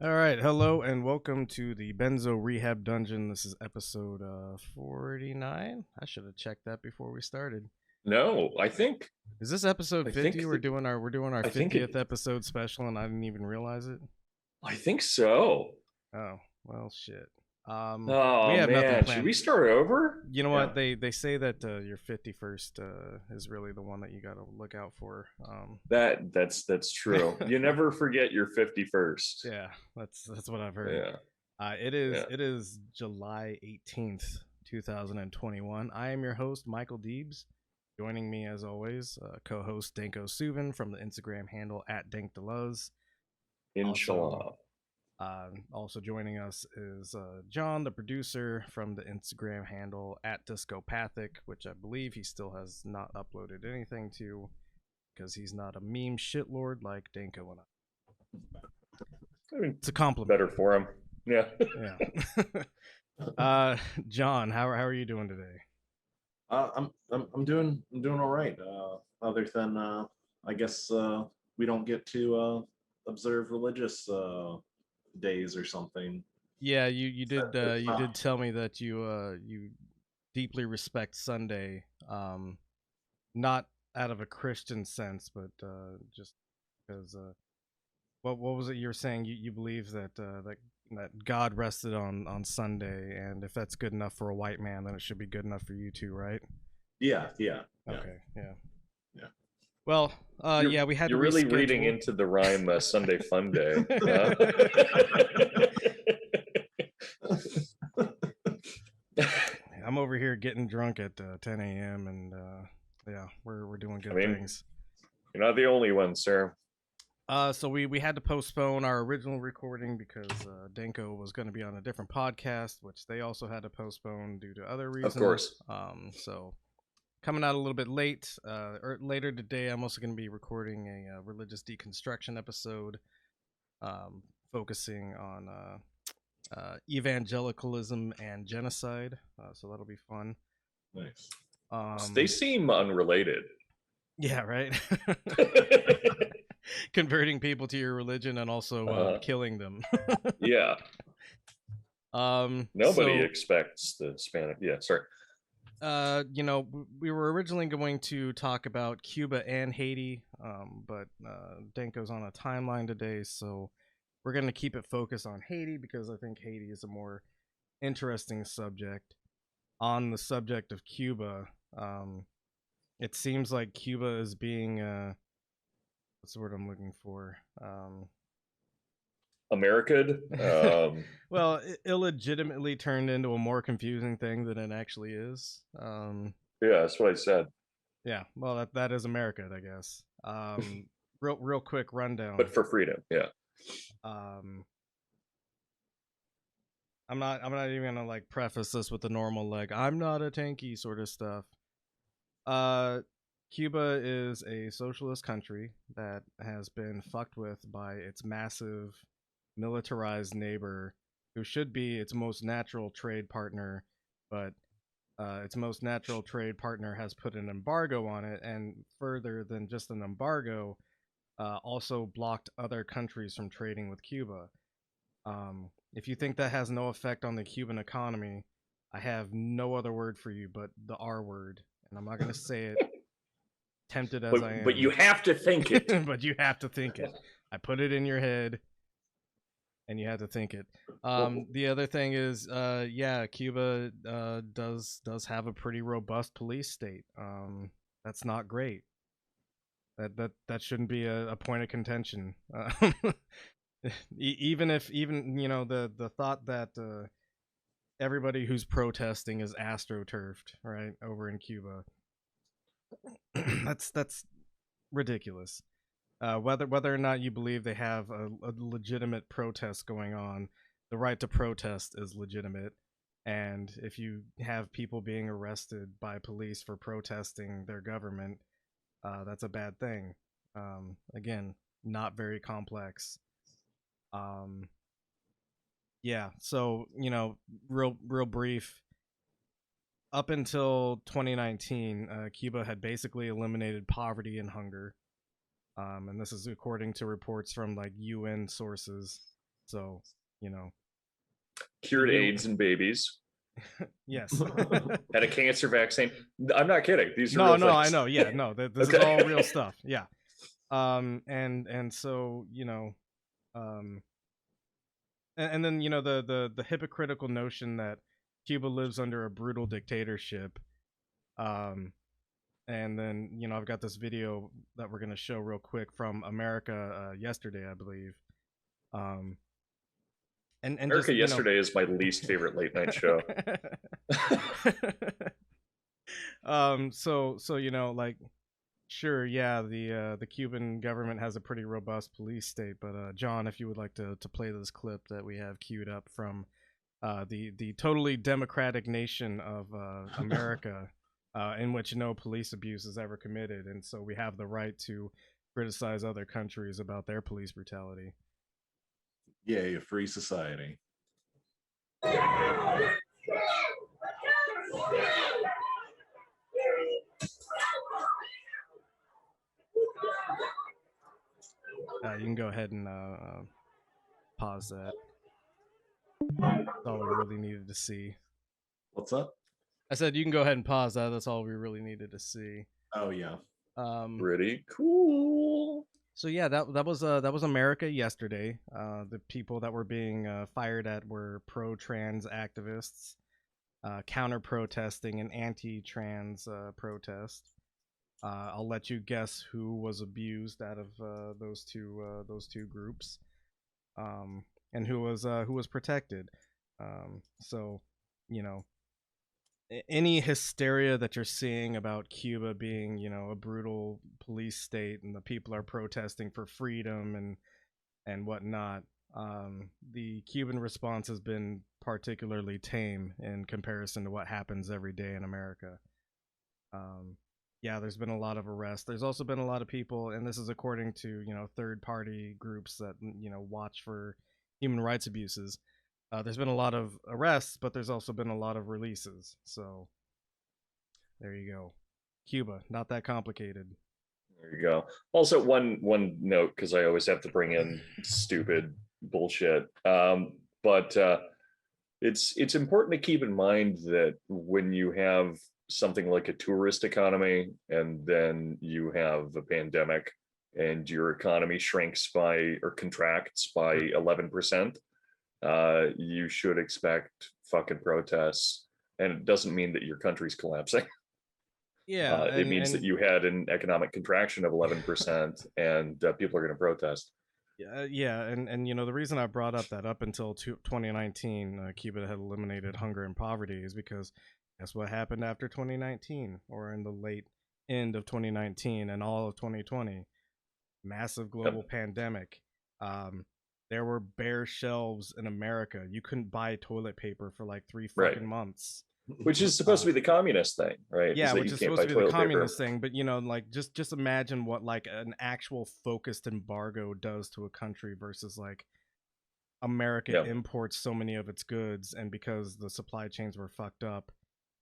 All right, hello and welcome to the Benzo Rehab Dungeon. This is episode 49. I should have checked that before we started. No, I think Is this episode 50? We're doing our I think 50th episode special, and I didn't even realize it. I think so. Oh well, shit. Oh we have nothing man, planned. should we start over? You know what? They say that your 51st is really the one that you got to look out for. That's true. You never forget your 51st. Yeah, that's what I've heard. Yeah. It is July 18th, 2021. I am your host, Michael Deebs. Joining me, as always, co-host Danko Suvin from the Instagram handle @DankDeLuz. Inshallah. Also joining us is John, the producer, from the Instagram handle @Discopathic, which I believe he still has not uploaded anything to, because he's not a meme shitlord like Danko and I. It's a compliment. Better for him. Yeah. Yeah. John, how are you doing today? I'm doing all right. Other than I guess we don't get to observe religious days or something. Yeah, you did tell me that you deeply respect Sunday, not out of a Christian sense, but just because what was it you were saying? You believe that that God rested on Sunday, and if that's good enough for a white man, then it should be good enough for you too, right? Yeah. Okay, yeah. Well, we had. You're really reading into the rhyme Sunday Fun Day. I'm over here getting drunk at 10 a.m. and we're doing good things. You're not the only one, sir. So we had to postpone our original recording because Danko was going to be on a different podcast, which they also had to postpone due to other reasons. Of course. So coming out a little bit late, or later today, I'm also going to be recording a religious deconstruction episode, focusing on evangelicalism and genocide. So that'll be fun. Nice. They seem unrelated. Yeah, right. Converting people to your religion and also killing them. Yeah. Nobody expects the Spanish. Yeah, sorry. We were originally going to talk about Cuba and Haiti, but Danko's on a timeline today, so we're going to keep it focused on Haiti because I think Haiti is a more interesting subject. On the subject of Cuba, it seems like Cuba is being what's the word I'm looking for? American. Well, illegitimately turned into a more confusing thing than it actually is. Yeah, that's what I said. Yeah, well, that is America, I guess. Real quick rundown. But for freedom, yeah. I'm not even gonna like preface this with the normal like I'm not a tanky sort of stuff. Cuba is a socialist country that has been fucked with by its massive militarized neighbor who should be its most natural trade partner, but its most natural trade partner has put an embargo on it, and further than just an embargo, also blocked other countries from trading with Cuba. If you think that has no effect on the Cuban economy, I have no other word for you but the R word, and I'm not going to say it, tempted as I am. But you have to think it. But you have to think it. I put it in your head, and you have to think it. The other thing is, Cuba does have a pretty robust police state. That's not great. That shouldn't be a point of contention. Even the thought that everybody who's protesting is astroturfed right over in Cuba. That's ridiculous. whether or not you believe they have a legitimate protest going on, the right to protest is legitimate. And if you have people being arrested by police for protesting their government, that's a bad thing. Again, not very complex. Um, yeah, so real brief. Up until 2019, Cuba had basically eliminated poverty and hunger. And this is according to reports from like UN sources. So, you know, Cured AIDS in babies. yes. Had a cancer vaccine. I'm not kidding. These are No, real no, I things. know. Yeah, no, this is all real stuff. Yeah. And so, and then the hypocritical notion that Cuba lives under a brutal dictatorship. And then I've got this video that we're gonna show real quick from America yesterday, I believe. Um, and America just Yesterday is my least favorite late night show. So like, sure, yeah, the Cuban government has a pretty robust police state, but John, if you would like to play this clip that we have queued up from the totally democratic nation of America, in which no police abuse is ever committed, and so we have the right to criticize other countries about their police brutality. Yay, a free society. You can go ahead and pause that. That's all we really needed to see. What's up? I said you can go ahead and pause that. That's all we really needed to see. Oh yeah. Pretty cool. So yeah, that was America yesterday. The people that were being fired at were pro-trans activists, counter-protesting an anti-trans protest. I'll let you guess who was abused out of those two groups, and who was protected. So, any hysteria that you're seeing about Cuba being, a brutal police state and the people are protesting for freedom and whatnot, the Cuban response has been particularly tame in comparison to what happens every day in America. Yeah, there's been a lot of arrests. There's also been a lot of people, and this is according to third-party groups that watch for human rights abuses. There's been a lot of arrests, but there's also been a lot of releases. So there you go. Cuba, not that complicated. There you go. Also, one note, because I always have to bring in stupid bullshit. But it's important to keep in mind that when you have something like a tourist economy and then you have a pandemic and your economy shrinks by or contracts by 11%, you should expect fucking protests. And it doesn't mean that your country's collapsing. Yeah, it means that you had an economic contraction of 11% and people are going to protest. Yeah, and the reason I brought up that up until 2019, Cuba had eliminated hunger and poverty is because guess what happened after 2019, or in the late end of 2019 and all of 2020? Massive global pandemic. There were bare shelves in America. You couldn't buy toilet paper for like 3 fucking months. Which is supposed to be the communist thing, right? Yeah, which is supposed to be the communist thing. But like just imagine what like an actual focused embargo does to a country versus like America imports so many of its goods, and because the supply chains were fucked up,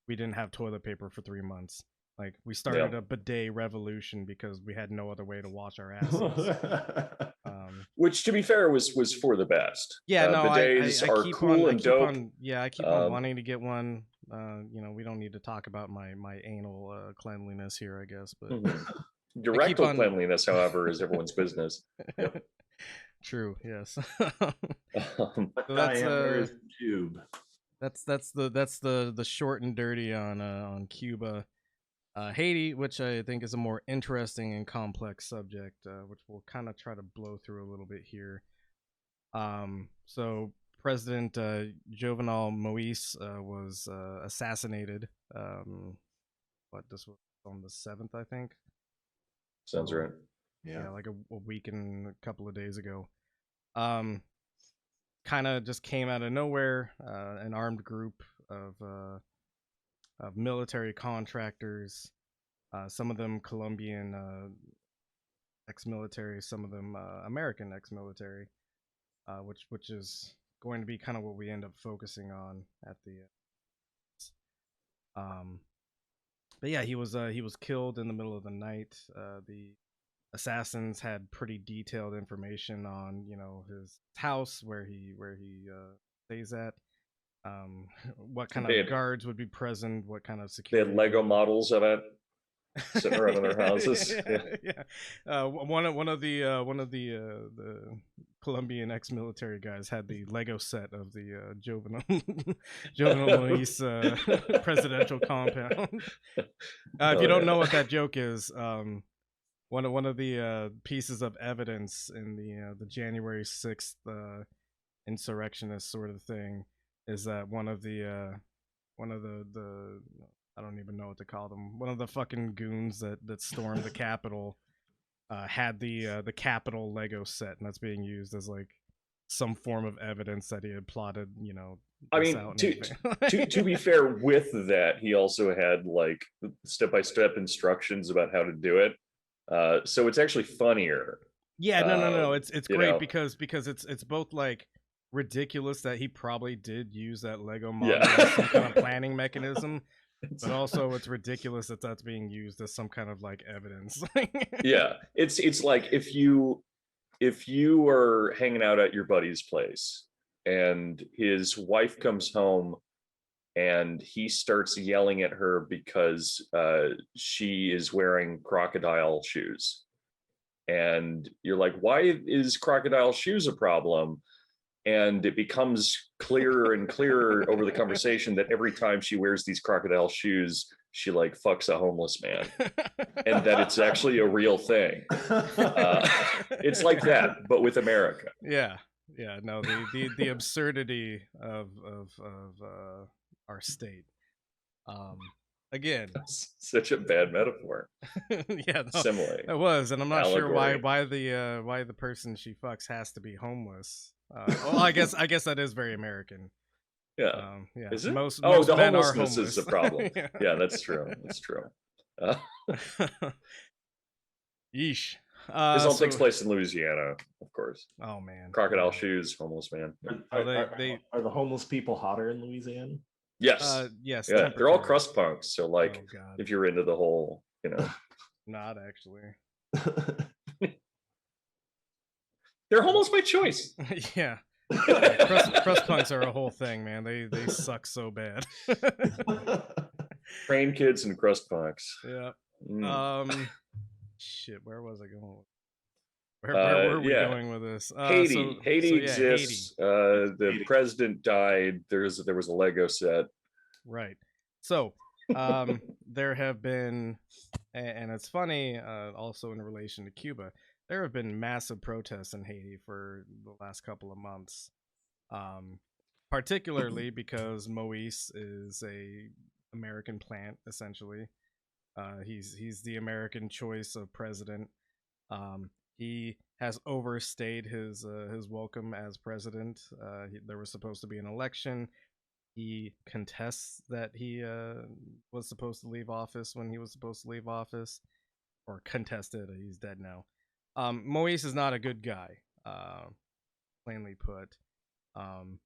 we didn't have toilet paper for 3 months. Like we started a bidet revolution because we had no other way to wash our asses. Which, to be fair, was for the best. Yeah, no, bidets are cool and dope. I keep on wanting to get one. We don't need to talk about my anal cleanliness here, I guess, but your rectal cleanliness, however, is everyone's business. Yep. True. Yes. That's tube. That's the short and dirty on Cuba. Haiti, which I think is a more interesting and complex subject, which we'll kind of try to blow through a little bit here. So President Jovenel Moise was assassinated. This was on the 7th, I think. Sounds right. Yeah. like a week and a couple of days ago. Kind of just came out of nowhere. An armed group of military contractors, some of them Colombian ex-military, some of them American ex-military, which is going to be kind of what we end up focusing on at the. But yeah, he was killed in the middle of the night. The assassins had pretty detailed information on his house, where he stays at, what kind They of had guards would be present, what kind of they had security. Lego models of it sitting around in their houses. Yeah. One of the Colombian ex-military guys had the Lego set of the Jovenel Moise presidential compound. If you don't know what that joke is, one of the pieces of evidence in the January 6th insurrectionist sort of thing is that one of the I don't even know what to call them. One of the fucking goons that stormed the Capitol had the Capitol Lego set, and that's being used as like some form of evidence that he had plotted. I mean, to be fair, with that, he also had like step-by-step instructions about how to do it. So it's actually funnier. Yeah, no. It's great know? because it's both like ridiculous that he probably did use that Lego model as some kind of planning mechanism, but also it's ridiculous that that's being used as some kind of like evidence. Yeah, it's like if you are hanging out at your buddy's place and his wife comes home and he starts yelling at her because she is wearing crocodile shoes, and you're like, why is crocodile shoes a problem? And it becomes clearer and clearer over the conversation that every time she wears these crocodile shoes, she like fucks a homeless man, and that it's actually a real thing. It's like that, but with America. Yeah. No, the absurdity of our state. Again, That's such a bad metaphor. Yeah, no, Simile. it was, and I'm not Allegory. sure why the person she fucks has to be homeless. Well, I guess that is very American. Yeah. Yeah. Is it? Most The men are homelessness homeless. is the problem. Yeah, that's true. That's true. Yeesh. This all takes place in Louisiana, of course. Oh man. Crocodile shoes, homeless man. Are the homeless people hotter in Louisiana? Yes. Yes. Yeah, they're all crust punks. So like, if you're into the whole, not actually. They're homeless by choice. Yeah. Crust punks are a whole thing, man. They suck so bad. Train kids and crust punks. Yeah. Shit, where was I going? Where were we going with this? Haiti exists. Haiti. The president died. There was a Lego set. Right. So there have been, and it's funny, also in relation to Cuba, there have been massive protests in Haiti for the last couple of months, particularly because Moise is a American plant, essentially. He's the American choice of president. He has overstayed his welcome as president. There was supposed to be an election. He contests that he was supposed to leave office when he was supposed to leave office, or contested. He's dead now. Moise is not a good guy, plainly put. And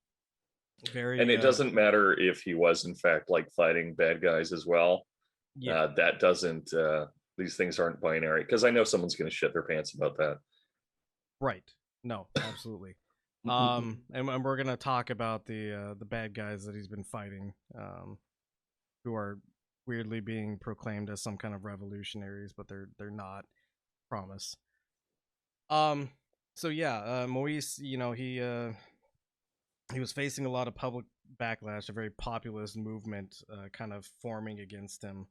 it doesn't matter if he was in fact like fighting bad guys as well. Yeah, that doesn't. These things aren't binary, because I know someone's going to shit their pants about that. Right. No, absolutely. And we're gonna talk about the bad guys that he's been fighting, who are weirdly being proclaimed as some kind of revolutionaries, but they're not. Promise. So yeah, Moise, he was facing a lot of public backlash, a very populist movement kind of forming against him.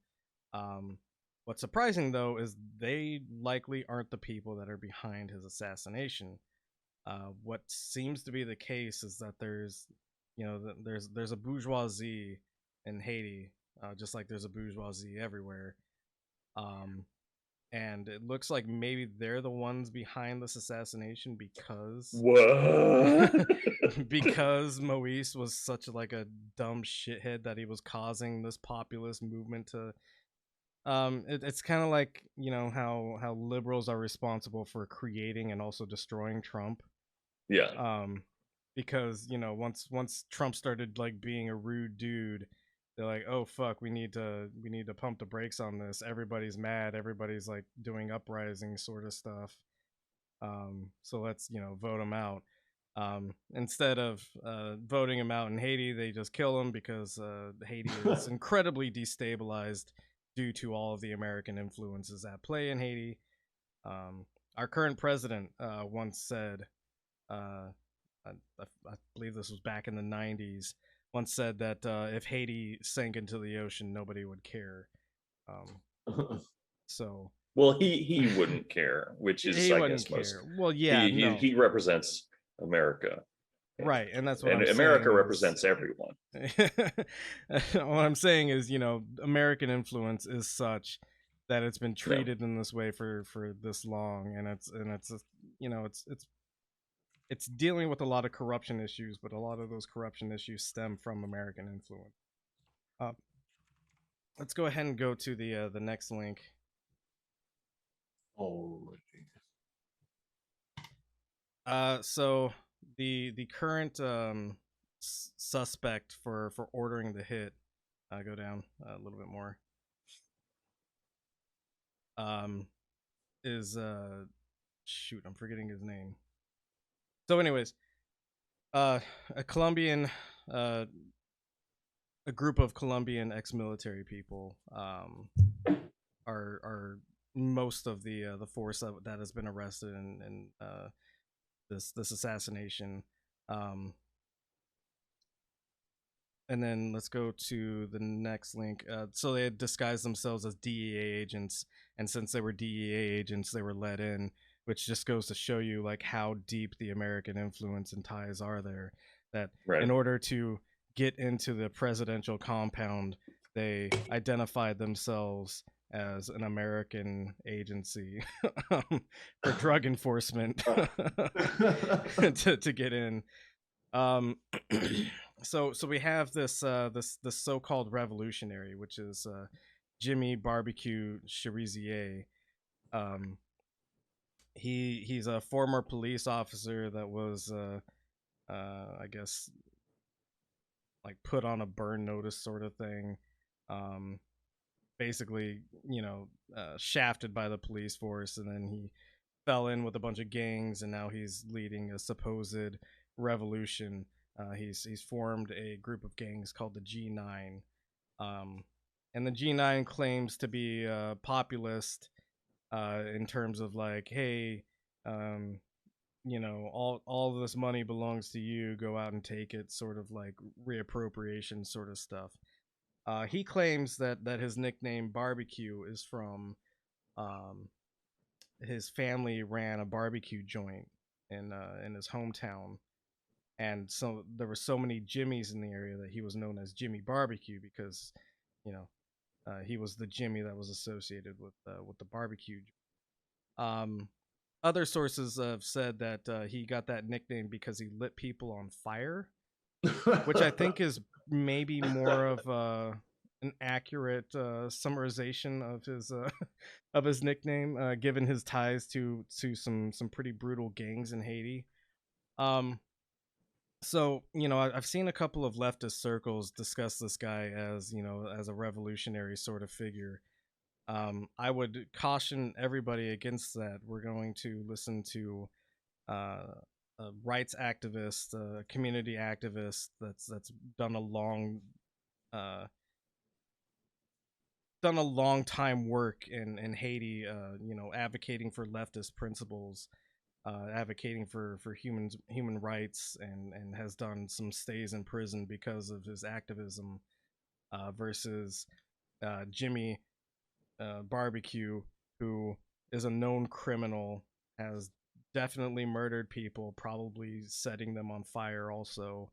What's surprising though is they likely aren't the people that are behind his assassination. What seems to be the case is that there's a bourgeoisie in Haiti, just like there's a bourgeoisie everywhere. and it looks like maybe they're the ones behind this assassination because What? because Moise was such like a dumb shithead that he was causing this populist movement to. It's kind of like, you know, how liberals are responsible for creating and also destroying Trump. Yeah. Because, you know, once Trump started like being a rude dude, they're like, oh fuck, we need to pump the brakes on this. Everybody's mad. Everybody's like doing uprising sort of stuff. So let's, you know, vote him out. Instead of voting him out in Haiti, they just kill him because Haiti is incredibly destabilized due to all of the American influences at play in Haiti. Our current president once said, uh, I believe this was back in the 90s, once said that if Haiti sank into the ocean, nobody would care. So Well, he wouldn't care, which is, he I wouldn't guess, most. care. Well, yeah, no, He represents America, right, and that's what and I'm America saying represents everyone. what I'm saying is, you know, American influence is such that it's been No. treated in this way for this long, and it's you know, it's dealing with a lot of corruption issues, but a lot of those corruption issues stem from American influence. Uh, let's go ahead and go to the next link. Alrighty. So the current suspect for ordering the hit, go down a little bit more. Is shoot, I'm forgetting his name. So, anyways, a Colombian, a group of Colombian ex-military people, are most of the force that has been arrested in this assassination. And then let's go to the next link. So they had disguised themselves as DEA agents, and since they were DEA agents, they were let in, which just goes to show you like how deep the American influence and ties are there. That Right. in order to get into the presidential compound, they identified themselves as an American agency for drug enforcement to get in. So we have this this so-called revolutionary, which is Jimmy Barbecue Cherizier. He's a former police officer that was I guess like put on a burn notice sort of thing. Basically, you know, shafted by the police force, and then he fell in with a bunch of gangs, and now he's leading a supposed revolution. He's formed a group of gangs called the G9, and the G9 claims to be populist in terms of like, hey, you know, all of this money belongs to you. Go out and take it, sort of like reappropriation sort of stuff. He claims that his nickname Barbecue is from his family ran a barbecue joint in his hometown, and so there were so many Jimmys in the area that he was known as Jimmy Barbecue because, you know, he was the Jimmy that was associated with the barbecue. Other sources have said that he got that nickname because he lit people on fire, which I think is maybe more of an accurate summarization of his of his nickname, given his ties to some pretty brutal gangs in Haiti. So, you know, I've seen a couple of leftist circles discuss this guy as, you know, as a revolutionary sort of figure. I would caution everybody against that. We're going to listen to a rights activist, a community activist that's done a long uh, done a long time work in Haiti. You know, advocating for leftist principles, advocating for human rights, and has done some stays in prison because of his activism. Versus Jimmy Barbecue, who is a known criminal, has definitely murdered people, probably setting them on fire also,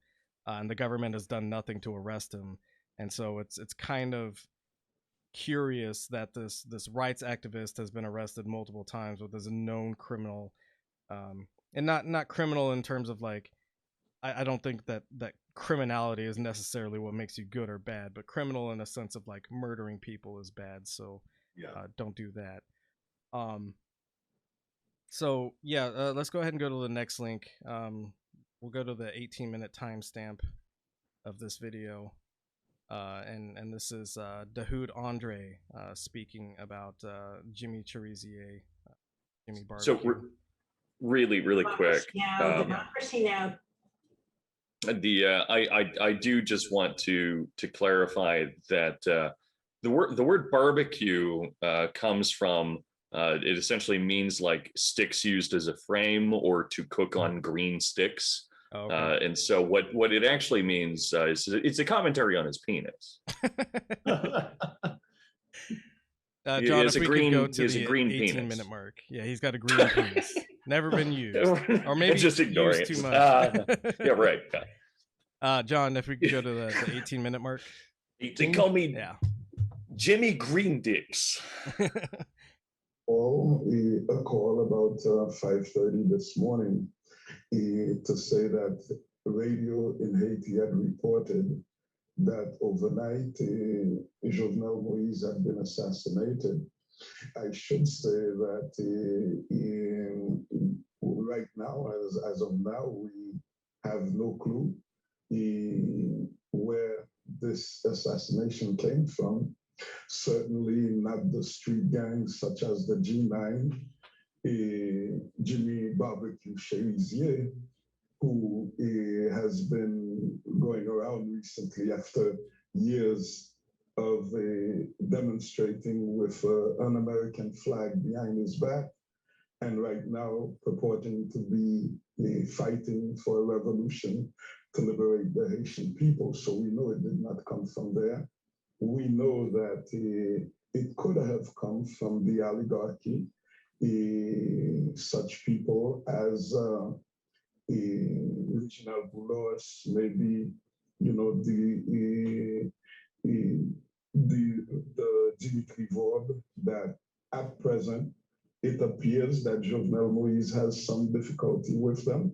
and the government has done nothing to arrest him. And so it's kind of curious that this rights activist has been arrested multiple times with as a known criminal, and not criminal in terms of like I don't think that criminality is necessarily what makes you good or bad, but criminal in a sense of like murdering people is bad. So Yeah. don't do that. So yeah, let's go ahead and go to the next link. We'll go to the 18-minute timestamp of this video, and this is Dahoud Andre speaking about Jimmy Cherizier, Jimmy So Barbecue. really quick. Democracy Now! I do just want to clarify that the word barbecue comes from it essentially means like sticks used as a frame or to cook on green sticks. Oh, okay. And so what it actually means is it's a commentary on his penis. John, if we could go to the green 18-minute mark. Yeah, he's got a green penis. Never been used. Or maybe just ignoring used it. too much. Yeah, right. John, if we could go to the 18-minute mark. They call me Jimmy Green Dicks. A call about 5:30 this morning to say that radio in Haiti had reported that overnight Jovenel Moïse had been assassinated. I should say that right now, as of now, we have no clue where this assassination came from. Certainly not the street gangs such as the G9, Jimmy Barbecue Cherizier, who has been going around recently after years of demonstrating with an American flag behind his back, and right now purporting to be fighting for a revolution to liberate the Haitian people. So we know it did not come from there. We know that it could have come from the oligarchy, such people as Reginald Boulos, maybe, you know, the Dimitri Vorb, that at present, it appears that Jovenel Moïse has some difficulty with them,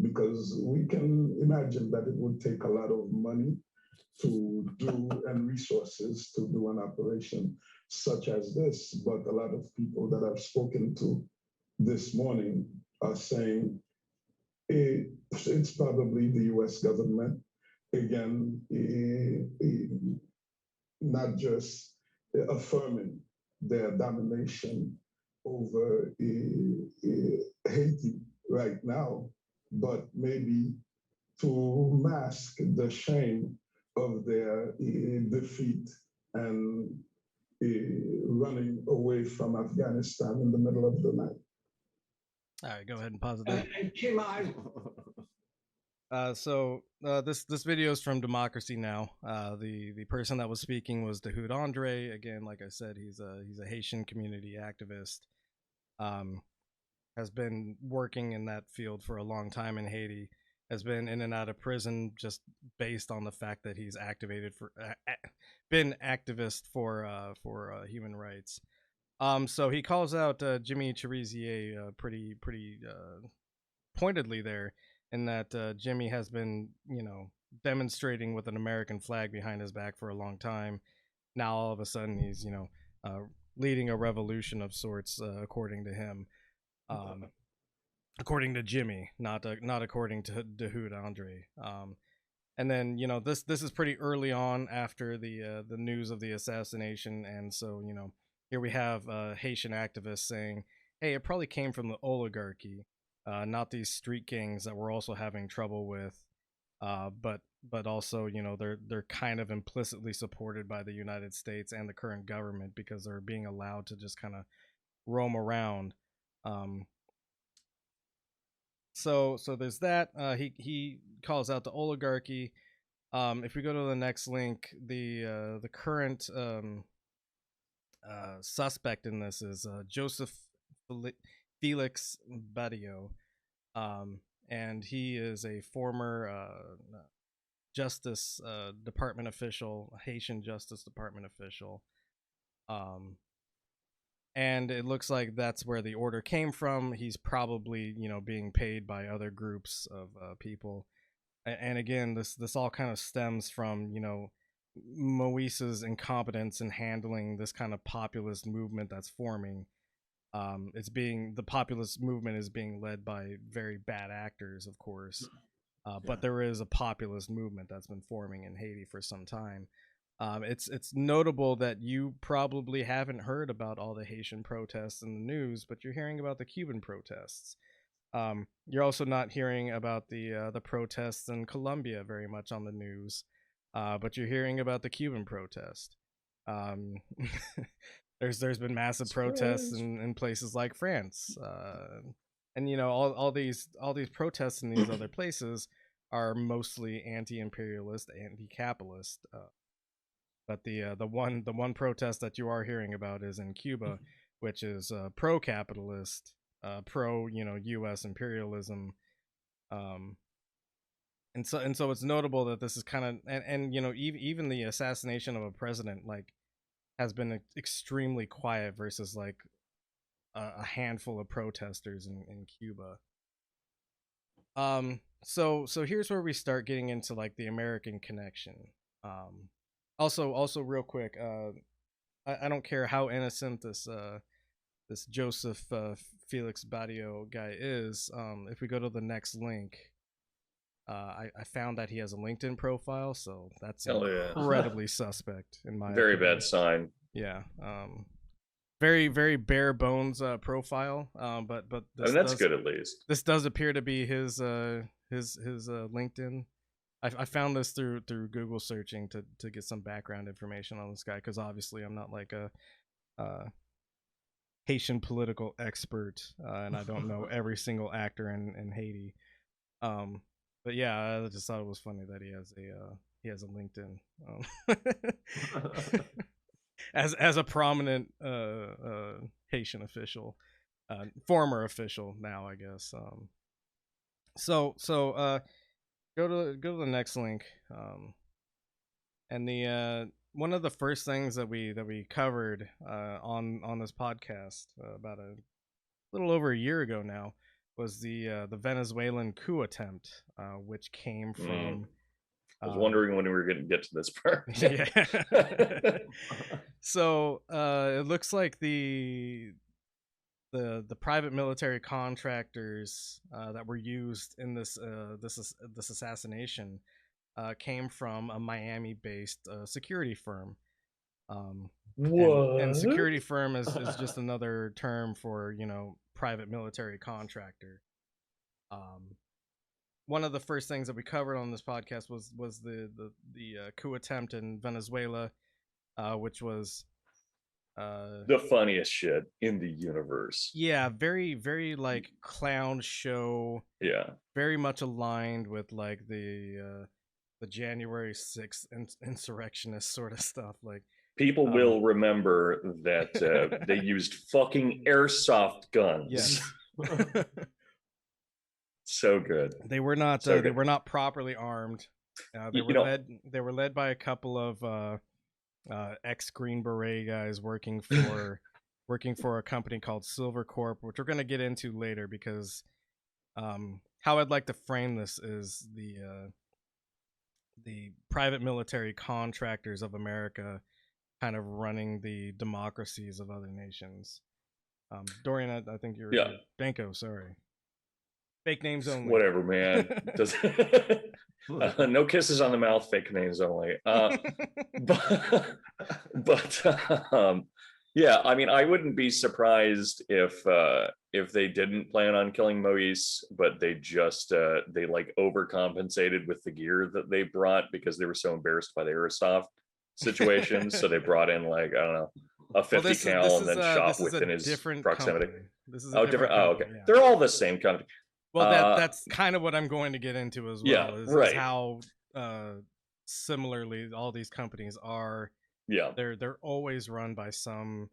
because we can imagine that it would take a lot of money to do and resources to do an operation such as this. But a lot of people that I've spoken to this morning are saying it's probably the US government, again, not just affirming their domination over Haiti right now, but maybe to mask the shame of their defeat and running away from Afghanistan in the middle of the night. All right, go ahead and pause it there. This video is from Democracy Now! The person that was speaking was Dahoud Andre. Again, like I said, he's a Haitian community activist. Has been working in that field for a long time in Haiti. Has been in and out of prison just based on the fact that he's been activist for human rights. So he calls out Jimmy Cherizier pretty pointedly there, in that Jimmy has been, demonstrating with an American flag behind his back for a long time. Now all of a sudden he's, leading a revolution of sorts, according to him. According to Jimmy, not according to Dahoud Andre. And then this is pretty early on after the news of the assassination, and so here we have Haitian activists saying, "Hey, it probably came from the oligarchy, not these street gangs that we're also having trouble with, but also they're kind of implicitly supported by the United States and the current government because they're being allowed to just kind of roam around." So there's that. He calls out the oligarchy. If we go to the next link, the current suspect in this is Joseph Felix Barrio, and he is a former Justice Department official, Haitian Justice Department official. And it looks like that's where the order came from. He's probably, being paid by other groups of people. And again, this all kind of stems from, Moise's incompetence in handling this kind of populist movement that's forming. The populist movement is being led by very bad actors, of course. But there is a populist movement that's been forming in Haiti for some time. It's notable that you probably haven't heard about all the Haitian protests in the news, but you're hearing about the Cuban protests. You're also not hearing about the protests in Colombia very much on the news, but you're hearing about the Cuban protest. There's been massive protests in places like France, and all these protests in these other places are mostly anti-imperialist, anti-capitalist. But the one protest that you are hearing about is in Cuba, which is pro-capitalist, pro U.S. imperialism, and so it's notable that this is kind of and even the assassination of a president has been extremely quiet versus a handful of protesters in Cuba. So here's where we start getting into the American connection. Also real quick, I don't care how innocent this Joseph Felix Barrio guy is. If we go to the next link, I found that he has a LinkedIn profile, so that's incredibly suspect in my very opinion. bad sign. Yeah. Very, very bare bones profile. But this that's good at least. This does appear to be his LinkedIn. I found this through Google searching to get some background information on this guy, because obviously I'm not a Haitian political expert, and I don't know every single actor in Haiti. But yeah, I just thought it was funny that he has a LinkedIn as a prominent Haitian official, former official now, I guess. So go to the next link, and the one of the first things that we covered on this podcast about a little over a year ago now was the Venezuelan coup attempt, which came from. I was wondering when we were going to get to this part. Yeah. So it looks like the private military contractors that were used in this assassination came from a Miami-based security firm. And security firm is just another term for private military contractor. One of the first things that we covered on this podcast was the coup attempt in Venezuela, which was the funniest shit in the universe. Yeah, very, very clown show. Yeah, very much aligned with the January 6th insurrectionist sort of stuff. People will remember that they used fucking airsoft guns. Yes. So good. They were not. They were not properly armed. They were led by a couple of ex Green Beret guys working for a company called Silver Corp, which we're going to get into later, because how I'd like to frame this is the private military contractors of America kind of running the democracies of other nations. Dorian, I think you're Danko, sorry. Fake names only. Whatever, man. No kisses on the mouth, fake names only. Yeah, I mean, I wouldn't be surprised if they didn't plan on killing Moise, but they just they overcompensated with the gear that they brought because they were so embarrassed by the airsoft situation. So they brought in I don't know, a 50 cal and then shot within his proximity. Company. This is different. Oh, okay. Yeah. They're all the same company. Well, that's kind of what I'm going to get into as well. Yeah, is how similarly all these companies are. Yeah, they're always run by some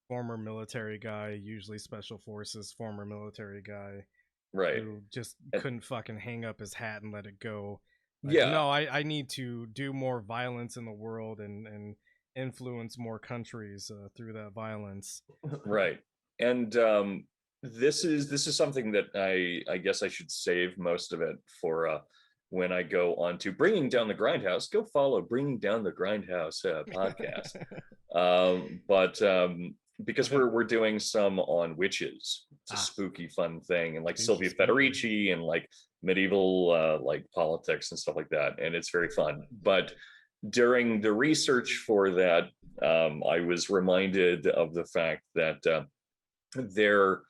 former military guy, usually special forces former military guy, right? Who just couldn't fucking hang up his hat and let it go. No, I need to do more violence in the world and influence more countries through that violence. Right. And this is something that I guess I should save most of it for when I go on to Bringing Down the Grindhouse. Go follow Bringing Down the Grindhouse podcast. But because we're doing some on witches. It's a spooky, fun thing, and like Sylvia Federici and like medieval like politics and stuff like that, and it's very fun. But during the research for that, I was reminded of the fact that there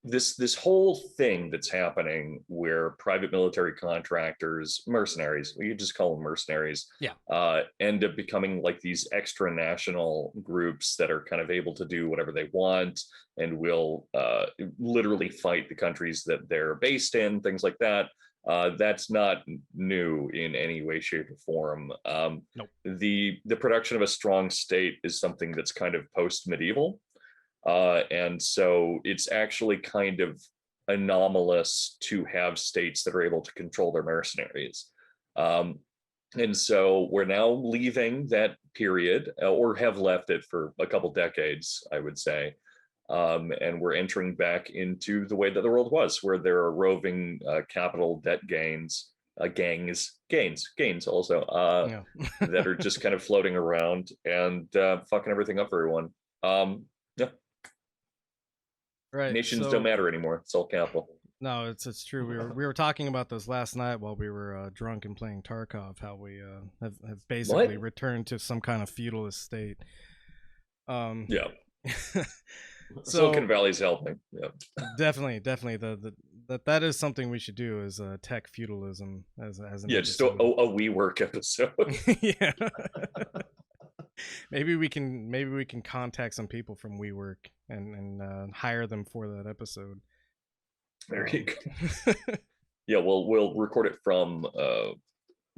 this whole thing that's happening where private military contractors, mercenaries, you just call them mercenaries, end up becoming like these extra national groups that are kind of able to do whatever they want and will literally fight the countries that they're based in, things like that. That's not new in any way, shape, or form. Nope. The production of a strong state is something that's kind of post-medieval. And so it's actually kind of anomalous to have states that are able to control their mercenaries. And so we're now leaving that period, or have left it for a couple decades, I would say. And we're entering back into the way that the world was, where there are roving capital debt gangs also, that are just kind of floating around and fucking everything up for everyone. Yeah. Right. Nations don't matter anymore. It's all capital. No, it's true. We were talking about this last night while we were drunk and playing Tarkov. How we have basically returned to some kind of feudalist state. Yeah. So, Silicon Valley's helping. Yeah. Definitely. That is something we should do, is tech feudalism as an just a WeWork episode. Yeah. Maybe we can contact some people from WeWork and hire them for that episode. There you go. Yeah, we'll record it from.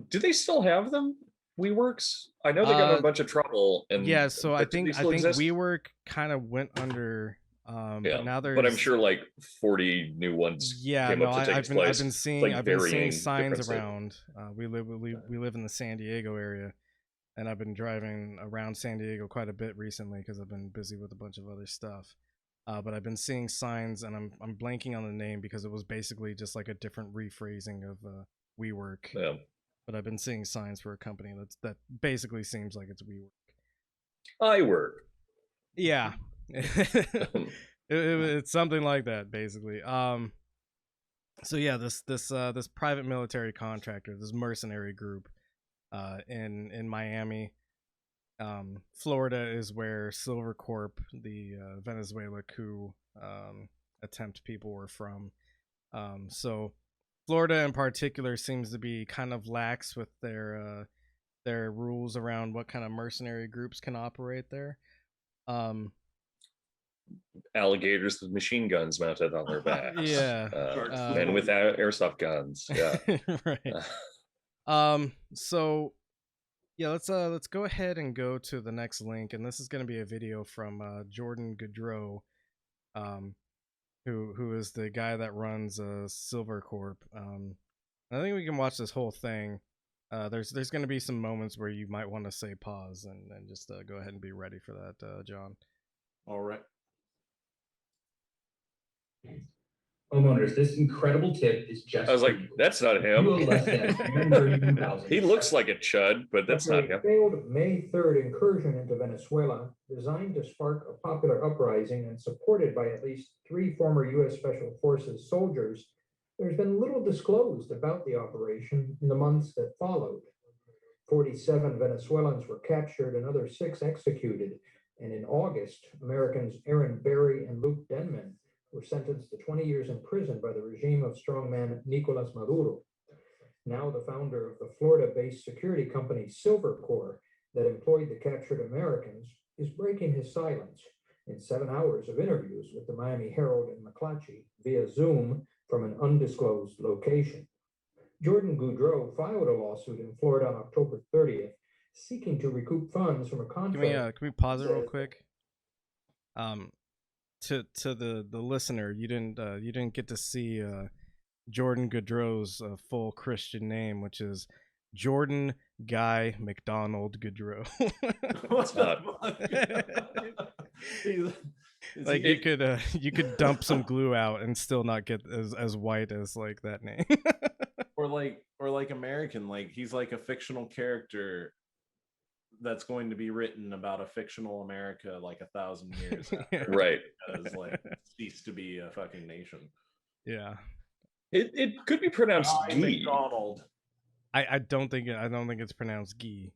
Do they still have them? WeWorks? I know they got in a bunch of trouble. And yeah, so I think exist? WeWork kind of went under. But now but I'm sure like 40 new ones. Came up to take place. I've been seeing signs around. We live in the San Diego area. And I've been driving around San Diego quite a bit recently because I've been busy with a bunch of other stuff. But I've been seeing signs, and I'm blanking on the name because it was basically just like a different rephrasing of WeWork. Yeah. But I've been seeing signs for a company that basically seems like it's WeWork. iWork. Yeah. It's something like that, basically. So yeah, this private military contractor, this mercenary group, in Miami, Florida is where Silver Corp, the Venezuela coup attempt people were from. So Florida in particular seems to be kind of lax with their rules around what kind of mercenary groups can operate there. Alligators with machine guns mounted on their backs. Yeah. And with airsoft guns. Yeah. Right. So yeah, let's go ahead and go to the next link, and this is going to be a video from Jordan Goudreau, who is the guy that runs Silver Corp. I think we can watch this whole thing. There's going to be some moments where you might want to say pause and just go ahead and be ready for that, John. All right. Homeowners, this incredible tip is just. I was like, that's not him. He looks like a chud, but that's not him. Failed May 3rd incursion into Venezuela, designed to spark a popular uprising and supported by at least 3 former U.S. Special Forces soldiers, there's been little disclosed about the operation in the months that followed. 47 Venezuelans were captured, another 6 executed, and in August, Americans Aaron Berry and Luke Denman were sentenced to 20 years in prison by the regime of strongman Nicolas Maduro. Now the founder of the Florida-based security company Silver Corp that employed the captured Americans is breaking his silence in 7 hours of interviews with the Miami Herald and McClatchy via Zoom from an undisclosed location. Jordan Goudreau filed a lawsuit in Florida on October 30th, seeking to recoup funds from a contract. Can we pause it real quick? To the listener, you didn't get to see Jordan Goudreau's full Christian name, which is Jordan Guy McDonald Goudreau. What not- the fuck? Is Like he- you could dump some glue out and still not get as white as like that name. or like American, like he's like a fictional character that's going to be written about a fictional America like 1,000 years after, Right. because like ceased to be a fucking nation. Yeah. It could be pronounced Guy Gee. McDonald. I don't think it's pronounced Guy.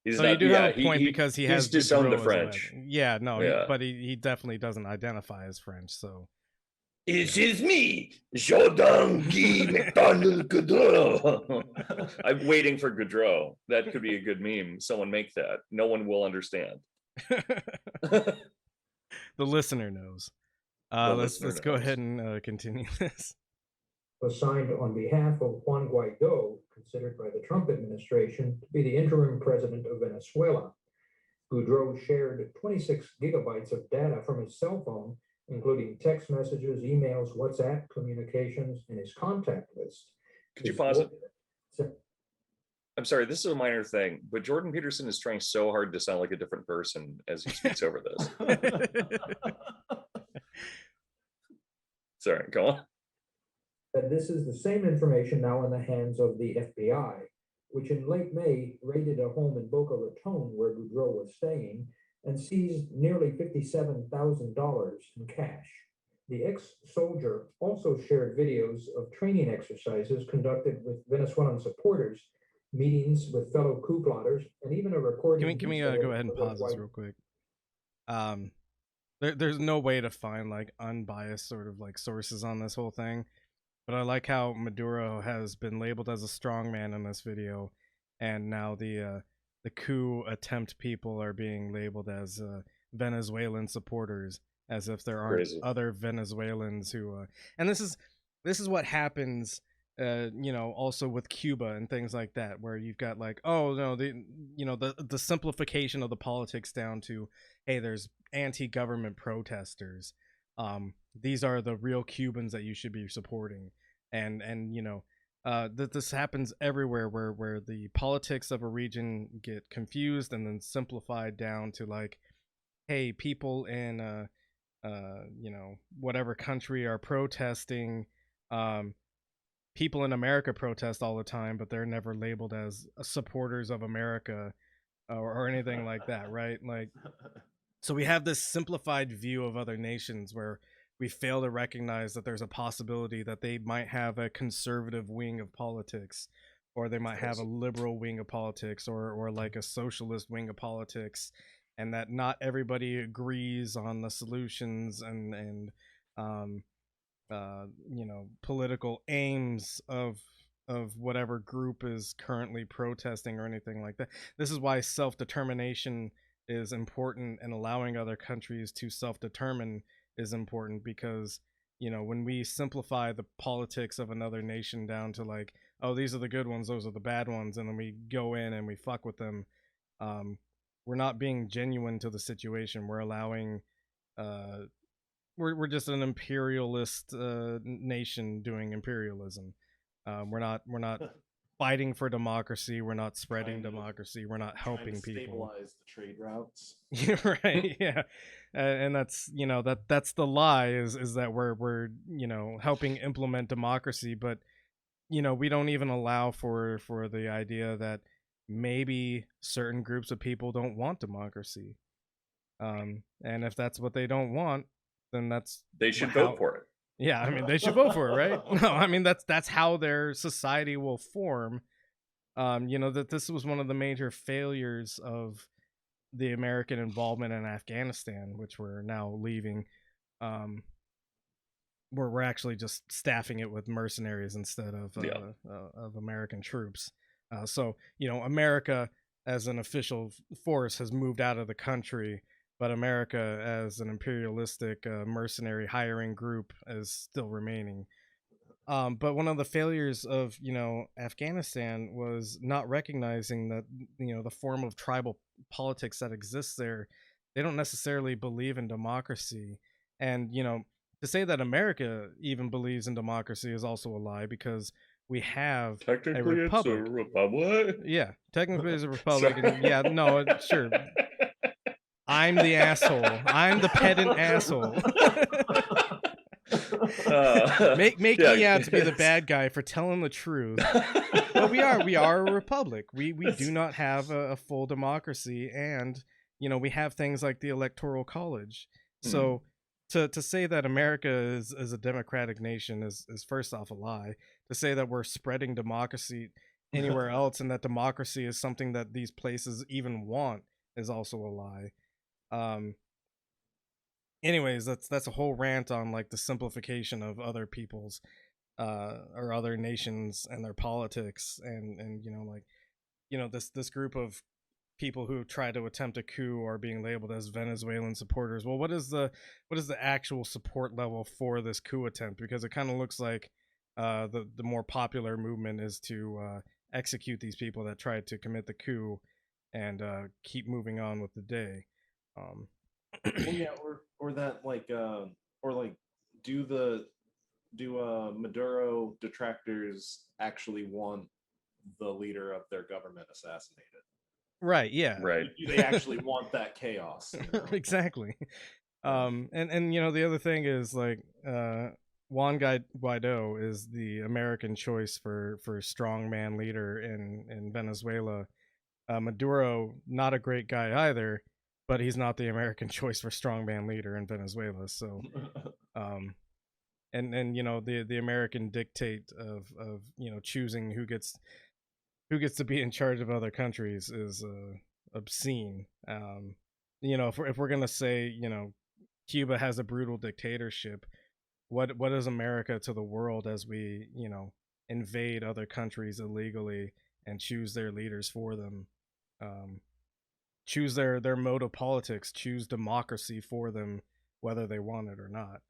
He's So not, you do yeah, have a point because he he's has disowned the Goudreau as French. well. Yeah, no, Yeah. but he definitely doesn't identify as French. So It is me, Jordan Guy McDonald Goudreau. I'm waiting for Goudreau. That could be a good meme. Someone make that. No one will understand. the listener knows. Let's listener go knows. ahead and continue this. Was signed on behalf of Juan Guaido, considered by the Trump administration to be the interim president of Venezuela. Goudreau shared 26 gigabytes of data from his cell phone, including text messages, emails, WhatsApp communications, and his contact list. Could you His pause it? So- I'm sorry, this is a minor thing, but Jordan Peterson is trying so hard to sound like a different person as he speaks over this. Sorry, go on. that this is the same information now in the hands of the FBI, which in late May raided a home in Boca Raton where Goudreau was staying and seized nearly $57,000 in cash. The ex-soldier also shared videos of training exercises conducted with Venezuelan supporters, meetings with fellow coup plotters, and even a recording. Can we go ahead and pause this real quick? There's no way to find like unbiased sort of like sources on this whole thing, but I like how Maduro has been labeled as a strongman in this video, and now the coup attempt people are being labeled as Venezuelan supporters, as if there aren't Crazy. other Venezuelans who and this is what happens also with Cuba and things like that, where you've got like, oh no, the simplification of the politics down to, hey, there's anti-government protesters, these are the real Cubans that you should be supporting, and that this happens everywhere where the politics of a region get confused and then simplified down to like, hey, people in whatever country are protesting. People in America protest all the time, but they're never labeled as supporters of America or anything like that, right? Like, so we have this simplified view of other nations where we fail to recognize that there's a possibility that they might have a conservative wing of politics, or they might have a liberal wing of politics, or like a socialist wing of politics, and that not everybody agrees on the solutions and political aims of whatever group is currently protesting or anything like that. This is why self-determination is important, and allowing other countries to self-determine is important, because when we simplify the politics of another nation down to like, oh, these are the good ones, those are the bad ones, and then we go in and we fuck with them, we're not being genuine to the situation. We're allowing we're just an imperialist nation doing imperialism. We're not fighting for democracy. We're not spreading democracy. We're not helping people. Stabilize the trade routes. Right. Yeah. And that's that's the lie, is that we're helping implement democracy, but we don't even allow for the idea that maybe certain groups of people don't want democracy. And if that's what they don't want, then they should vote for it. Yeah, I mean, they should vote for it, right? No, I mean, that's how their society will form. That this was one of the major failures of the American involvement in Afghanistan, which we're now leaving. We're actually just staffing it with mercenaries instead of American troops. So America as an official force has moved out of the country, but America as an imperialistic mercenary hiring group is still remaining. But one of the failures of Afghanistan was not recognizing that the form of tribal politics that exists there, they don't necessarily believe in democracy. And to say that America even believes in democracy is also a lie, because we have a Technically, it's a republic. republic. Yeah, technically it's a republic, and yeah, no, sure. I'm the asshole. I'm the pedant asshole. Make me out to be the bad guy for telling the truth. But we are a republic. We do not have a full democracy, and we have things like the electoral college. So to say that America is a democratic nation is first off a lie. To say that we're spreading democracy anywhere else and that democracy is something that these places even want is also a lie. Anyways, that's a whole rant on like the simplification of other people's or other nations and their politics, and this group of people who try to attempt a coup are being labeled as Venezuelan supporters. Well, what is the actual support level for this coup attempt? Because it kind of looks like the more popular movement is to execute these people that tried to commit the coup and keep moving on with the day. Well, yeah, or that do Maduro detractors actually want the leader of their government assassinated? Right, yeah. Right. Do they actually want that chaos? Exactly. And the other thing is like Juan Guaido is the American choice for strongman leader in Venezuela. Maduro, not a great guy either, but he's not the American choice for strongman leader in Venezuela. So, and the American dictate of choosing who gets to be in charge of other countries is obscene. If we're gonna say Cuba has a brutal dictatorship, what is America to the world as we invade other countries illegally and choose their leaders for them? Choose their mode of politics, choose democracy for them, whether they want it or not.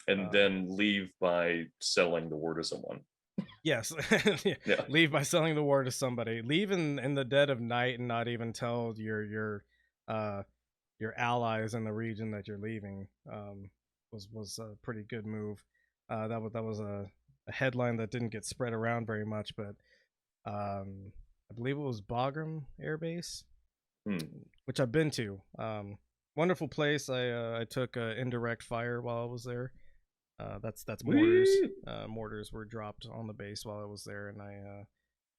And then leave by selling the war to someone. Yes. Yeah. Leave by selling the war to somebody. Leave in the dead of night and not even tell your allies in the region that you're leaving. Was a pretty good move. That was a headline that didn't get spread around very much, but I believe it was Bagram Air Base, which I've been to. Wonderful place. I took indirect fire while I was there. That's mortars. Mortars were dropped on the base while I was there, and I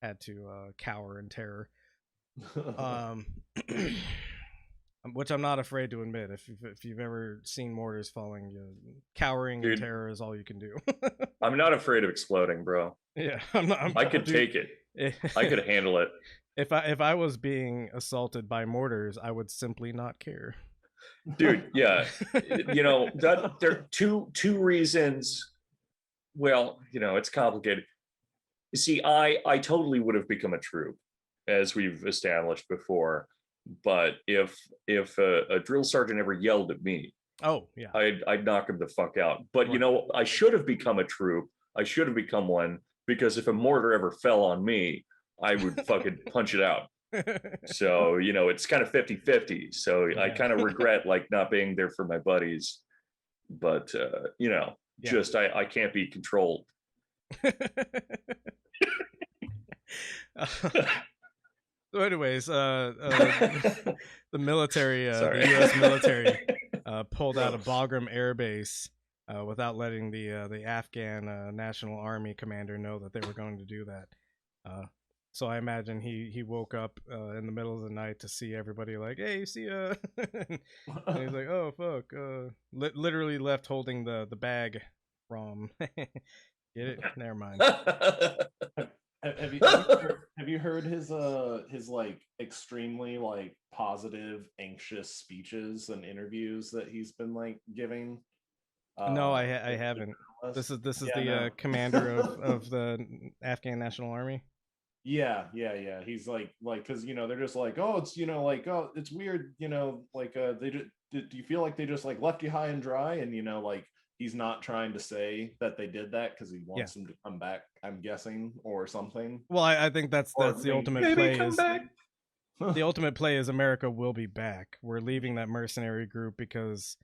had to cower in terror. Which I'm not afraid to admit. If you've ever seen mortars falling, cowering in terror is all you can do. I'm not afraid of exploding, bro. Yeah, I could take it. I could handle it. If I was being assaulted by mortars, I would simply not care. Dude, yeah. That there are two reasons. Well, it's complicated. You see, I totally would have become a troop, as we've established before. But if a drill sergeant ever yelled at me, oh yeah, I'd knock him the fuck out. But right. I should have become a troop. I should have become one, because if a mortar ever fell on me, I would fucking punch it out. So it's kind of 50-50. So yeah. I kind of regret not being there for my buddies, but just I can't be controlled. So anyways, the military, the U.S. military, pulled out of Bagram Air Base without letting the Afghan National Army commander know that they were going to do that. So I imagine he woke up in the middle of the night to see everybody like, hey, see ya. And he's like, oh fuck, literally left holding the bag from. Get it? Never mind. Have you heard his extremely positive, anxious speeches and interviews that he's been giving? No, I haven't. This is the commander of the Afghan National Army. Yeah. He's because they're just oh, it's oh, it's weird, they just do you feel like they just left you high and dry, and he's not trying to say that they did that because he wants them to come back, I'm guessing, or something. Well, I think that's the ultimate play is the ultimate play is America will be back. We're leaving that mercenary group because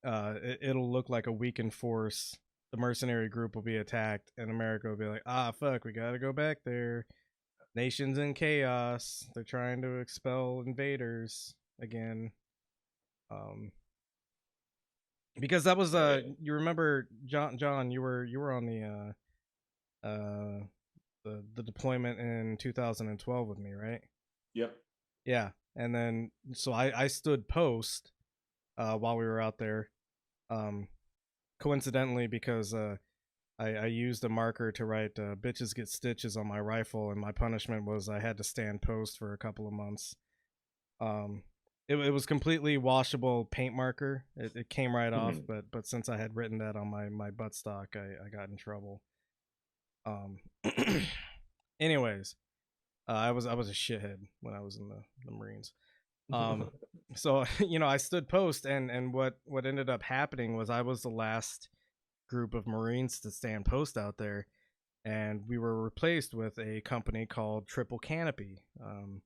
it'll look like a weakened force the mercenary group will be attacked, and America will be like, ah, fuck, we gotta go back there. Nation's in chaos. They're trying to expel invaders again. Because that was you remember John, you were on the deployment in 2012 with me, right? Yep. Yeah, and then so I stood post while we were out there, coincidentally because I used a marker to write "bitches get stitches" on my rifle, and my punishment was I had to stand post for a couple of months. It was completely washable paint marker. It came right off, but since I had written that on my buttstock, I got in trouble. Anyways, I was a shithead when I was in the Marines. So I stood post, and what ended up happening was I was the last group of Marines to stand post out there, and we were replaced with a company called Triple Canopy.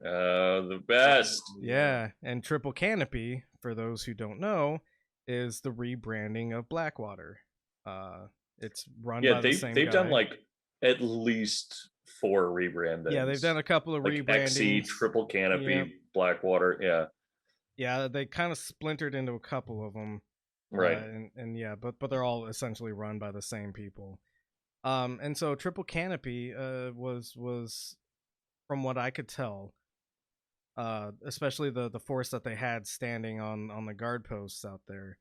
The best. Yeah, and Triple Canopy, for those who don't know, is the rebranding of Blackwater. It's run by the same they've guy. done like at least 4 rebrandings. Yeah, they've done a couple of like rebrandings. XE, Triple Canopy, Blackwater. Yeah. Yeah, they kind of splintered into a couple of them. Right. And yeah, but they're all essentially run by the same people. And so Triple Canopy was from what I could tell, especially the force that they had standing on the guard posts out there,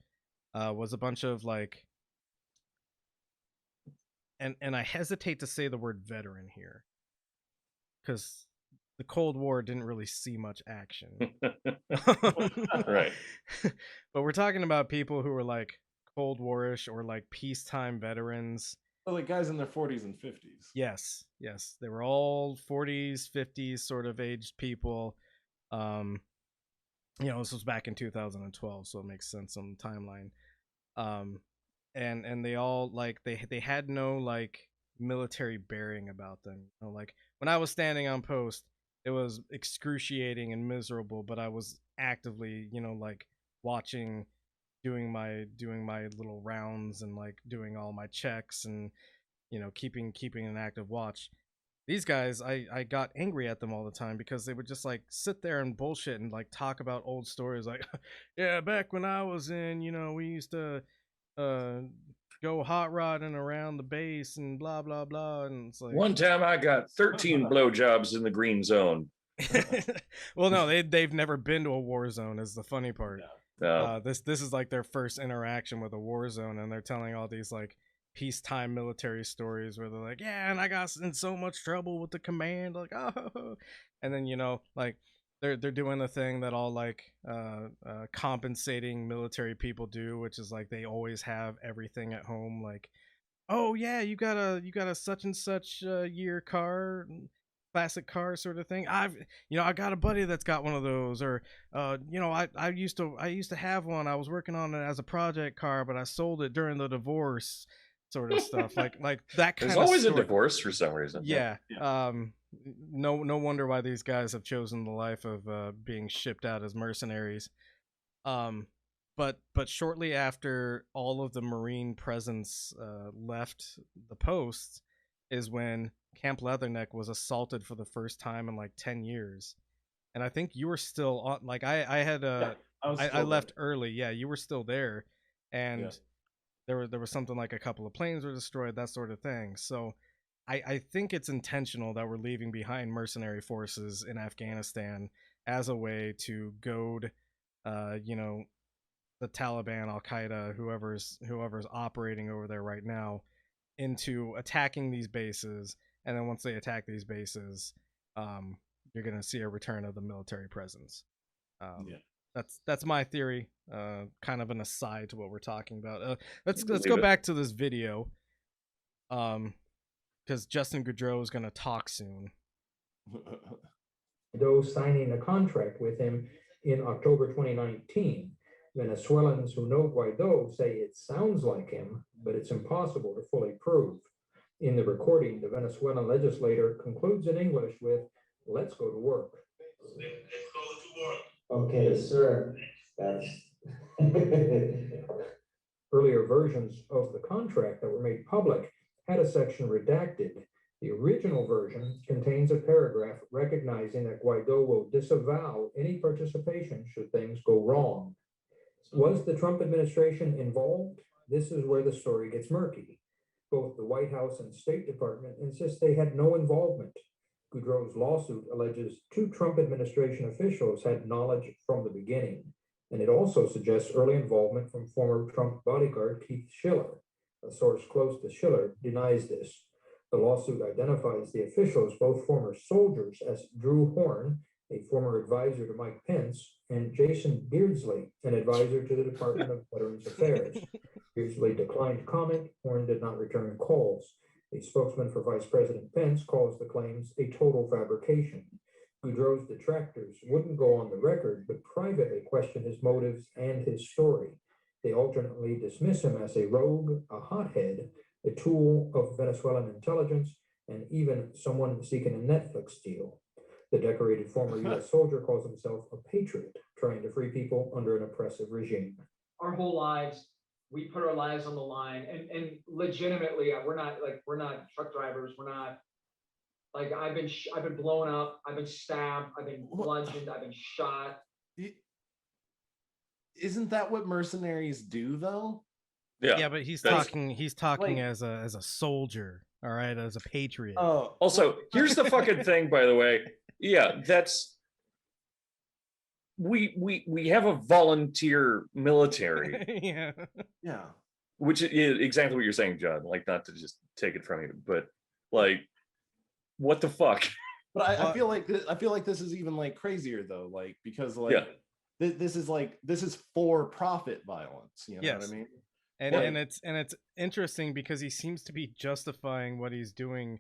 was a bunch of like, and I hesitate to say the word veteran here, because the Cold War didn't really see much action. Right. But we're talking about people who were like Cold War-ish or like peacetime veterans. Oh, like guys in their 40s and 50s. Yes. They were all 40s, 50s sort of aged people. This was back in 2012, so it makes sense on the timeline. And they all like they had no like military bearing about them. Like when I was standing on post, it was excruciating and miserable, but I was actively, like watching, doing my little rounds and like doing all my checks and keeping an active watch. These guys, I got angry at them all the time because they would just like sit there and bullshit and like talk about old stories like, yeah, back when I was in, we used to go hot rodding around the base and blah blah blah, and it's like one time I got 13 blowjobs in the green zone. Well, no, they've never been to a war zone is the funny part. No. This is like their first interaction with a war zone, and they're telling all these like peacetime military stories where they're like, yeah, and I got in so much trouble with the command, like, oh, and then like they're doing the thing that all like compensating military people do, which is like they always have everything at home, like, oh yeah, you got a such and such year car, classic car sort of thing. I got a buddy that's got one of those, or I used to have one. I was working on it as a project car, but I sold it during the divorce, sort of stuff. like that kind of. There's always story. A divorce for some reason. Yeah. No wonder why these guys have chosen the life of being shipped out as mercenaries. But shortly after all of the Marine presence left the posts is when Camp Leatherneck was assaulted for the first time in like 10 years. And I think you were still on, like I had I left early. Yeah, you were still there. And there was something like a couple of planes were destroyed, that sort of thing. So I think it's intentional that we're leaving behind mercenary forces in Afghanistan as a way to goad the Taliban, Al Qaeda, whoever's operating over there right now, into attacking these bases. And then once they attack these bases, you're going to see a return of the military presence. That's my theory. Kind of an aside to what we're talking about. Let's go back to this video. Because Justin Goudreau is going to talk soon. Though signing a contract with him in October 2019. Venezuelans who know Guaido say it sounds like him, but it's impossible to fully prove. In the recording, the Venezuelan legislator concludes in English with, "Let's go to work." Let's go to work. Okay, sir. That's Earlier versions of the contract that were made public had a section redacted. The original version contains a paragraph recognizing that Guaido will disavow any participation should things go wrong. Was the Trump administration involved? This is where the story gets murky. Both the White House and State Department insist they had no involvement. Goudreau's lawsuit alleges 2 Trump administration officials had knowledge from the beginning, and it also suggests early involvement from former Trump bodyguard Keith Schiller. A source close to Schiller denies this. The lawsuit identifies the officials, both former soldiers, as Drew Horn, a former advisor to Mike Pence, and Jason Beardsley, an advisor to the Department of Veterans Affairs. Beardsley declined comment. Horn did not return calls. A spokesman for Vice President Pence calls the claims a total fabrication. Goudreau's detractors wouldn't go on the record, but privately question his motives and his story. They alternately dismiss him as a rogue, a hothead, a tool of Venezuelan intelligence, and even someone seeking a Netflix deal. The decorated former U.S. soldier calls himself a patriot, trying to free people under an oppressive regime. Our whole lives, we put our lives on the line, and legitimately, we're not truck drivers. We're not like I've been blown up. I've been stabbed. I've been bludgeoned. I've been shot. Isn't that what mercenaries do, though? Yeah, but he's talking like, as a soldier, all right, as a patriot. Oh, also, here's the fucking thing, by the way. Yeah, that's we have a volunteer military. Yeah. Which is exactly what you're saying, John. Like, not to just take it from you, but like, what the fuck? But I feel like this is even like crazier though, like because like this is for profit violence. You know what I mean? And it's interesting because he seems to be justifying what he's doing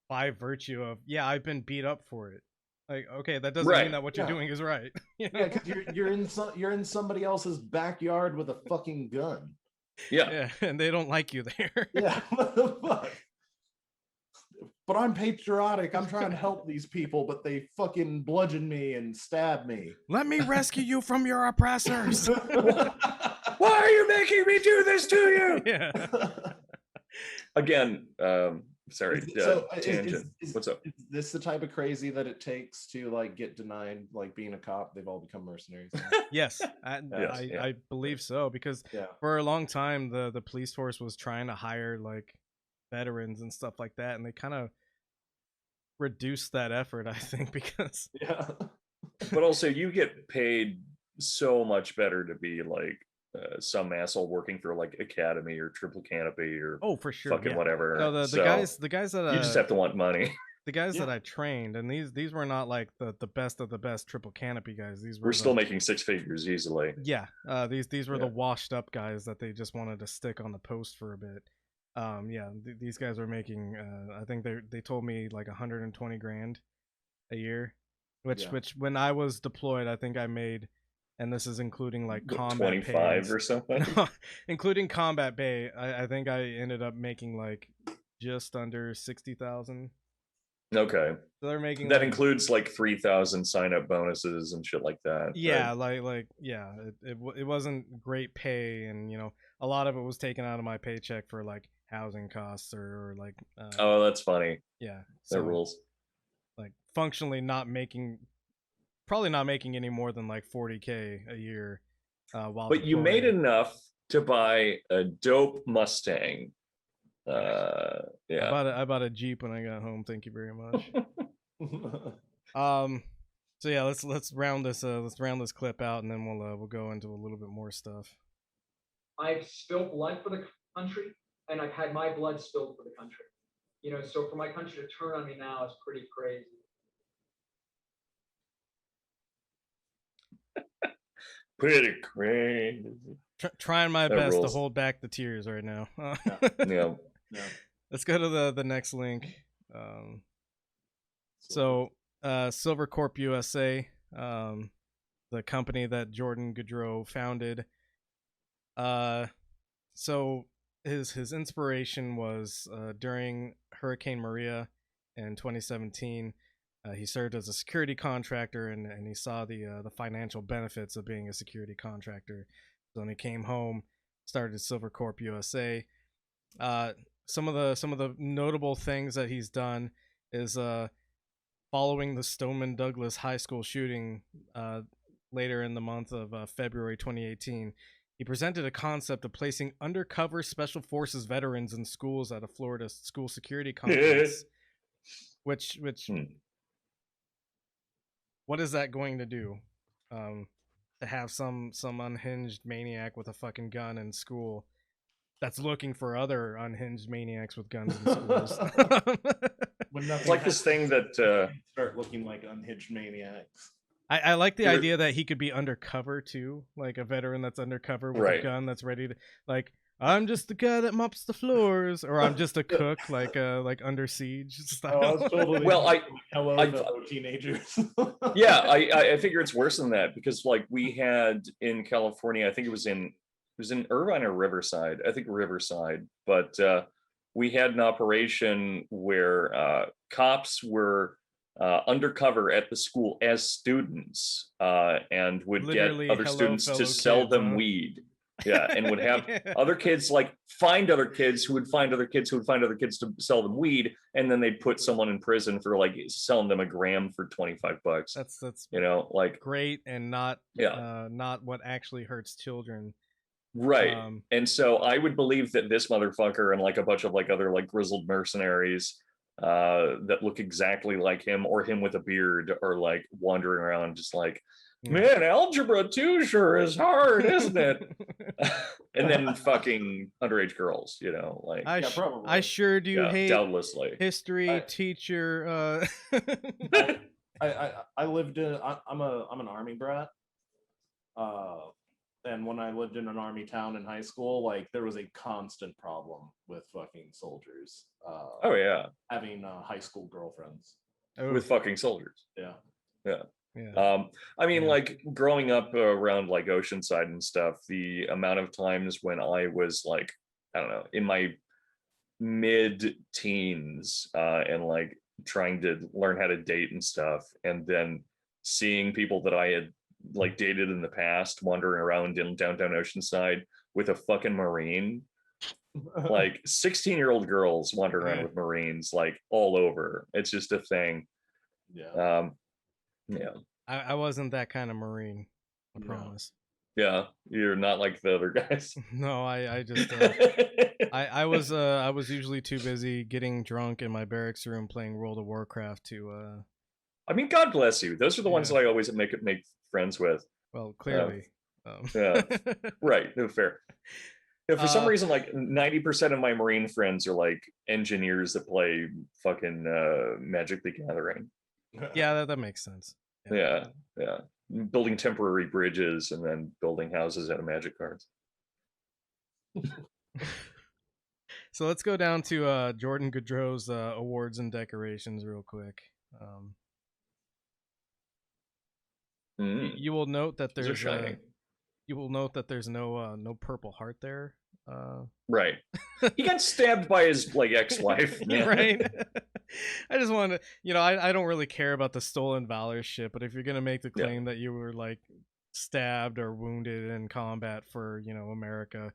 by virtue of I've been beat up for it. Like, okay, that doesn't mean that what you're doing is right. You know? Yeah, because you're in somebody else's backyard with a fucking gun. Yeah, and they don't like you there. Yeah, what the fuck? But I'm patriotic. I'm trying to help these people, but they fucking bludgeon me and stab me. Let me rescue you from your oppressors. Why are you making me do this to you? Yeah. Again, sorry, tangent. What's up? Is this the type of crazy that it takes to like get denied like being a cop? They've all become mercenaries. Yes, I believe so, because for a long time the police force was trying to hire like veterans and stuff like that, and they kind of reduced that effort, I think, because but also you get paid so much better to be like some asshole working for like Academy or Triple Canopy or for sure fucking whatever. No, the guys that you just have to want money. The guys that I trained, and these were not like the best of the best Triple Canopy guys. We're still making 6 figures easily. Yeah, these were the washed up guys that they just wanted to stick on the post for a bit. These guys are making I think they told me like 120 grand a year, which when I was deployed, I think I made, and this is including like combat 25 or something. Including combat pay, I think I ended up making like just under 60,000. Okay. So they're making that includes like 3,000 sign up bonuses and shit like that. Yeah, right? It wasn't great pay, and you know, a lot of it was taken out of my paycheck for like housing costs or like oh, that's funny. Yeah, that rules. Like functionally probably not making any more than like 40K a year while but you made enough to buy a dope Mustang. I bought a Jeep when I got home, thank you very much. So yeah, let's round this clip out, and then we'll go into a little bit more stuff. I've spilled blood for the country, and I've had my blood spilled for the country. You know, so for my country to turn on me now is pretty crazy. Pretty crazy. Trying my best to hold back the tears right now. Yeah. Let's go to the next link. So Silver Corp USA, the company that Jordan Goudreau founded. So his inspiration was during Hurricane Maria in 2017. He served as a security contractor, and he saw the financial benefits of being a security contractor. So when he came home, started Silver Corp USA. Some of the notable things that he's done is following the Stoneman Douglas High School shooting later in the month of February 2018. He presented a concept of placing undercover Special Forces veterans in schools at a Florida school security conference. which what is that going to do? To have some unhinged maniac with a fucking gun in school that's looking for other unhinged maniacs with guns in schools. It's like this thing that start looking like unhinged maniacs. I like the idea that he could be undercover too, like a veteran that's undercover with a gun that's ready to, like, I'm just the guy that mops the floors, or I'm just a cook, like Under Siege style. Oh, that's totally well, hello, fellow teenagers. Yeah, I figure it's worse than that, because like we had in California, I think it was in Irvine or Riverside, I think Riverside, but we had an operation where cops were undercover at the school as students and would Literally, get other students to sell them weed. Yeah, and would have other kids like find other kids who would find other kids who would find other kids to sell them weed, and then they'd put someone in prison for like selling them a gram for $25. That's you know, like great, and not not what actually hurts children. Right. And so I would believe that this motherfucker and like a bunch of like other like grizzled mercenaries that look exactly like him, or him with a beard, are like wandering around just like, man, algebra 2 sure is hard, isn't it? And then fucking underage girls, you know, like I sure do hate doubtlessly history teacher. I lived in I'm an army brat. And when I lived in an army town in high school, like there was a constant problem with fucking soldiers. Oh yeah, having high school girlfriends with fucking soldiers. Yeah. I mean, like growing up around like Oceanside and stuff, the amount of times when I was like, I don't know, in my mid-teens and like trying to learn how to date and stuff, and then seeing people that I had like dated in the past wandering around in downtown Oceanside with a fucking Marine, like 16-year-old girls wandering around with Marines like all over. It's just a thing. Yeah. I wasn't that kind of Marine, I promise. Yeah, you're not like the other guys. No, I just I was usually too busy getting drunk in my barracks room playing World of Warcraft to I mean, God bless you. Those are the ones that I always make friends with. Well, clearly. Yeah. Right. No, fair. Yeah, for some reason, like 90% of my Marine friends are like engineers that play fucking Magic the Gathering. Yeah, that makes sense. Yeah. Building temporary bridges and then building houses out of magic cards. So let's go down to Jordan Goudreau's awards and decorations real quick. You will note that there's no Purple Heart there. Right. He got stabbed by his like ex-wife. Right. I just wanted to, I don't really care about the stolen valor shit, but if you're gonna make the claim that you were like stabbed or wounded in combat for America,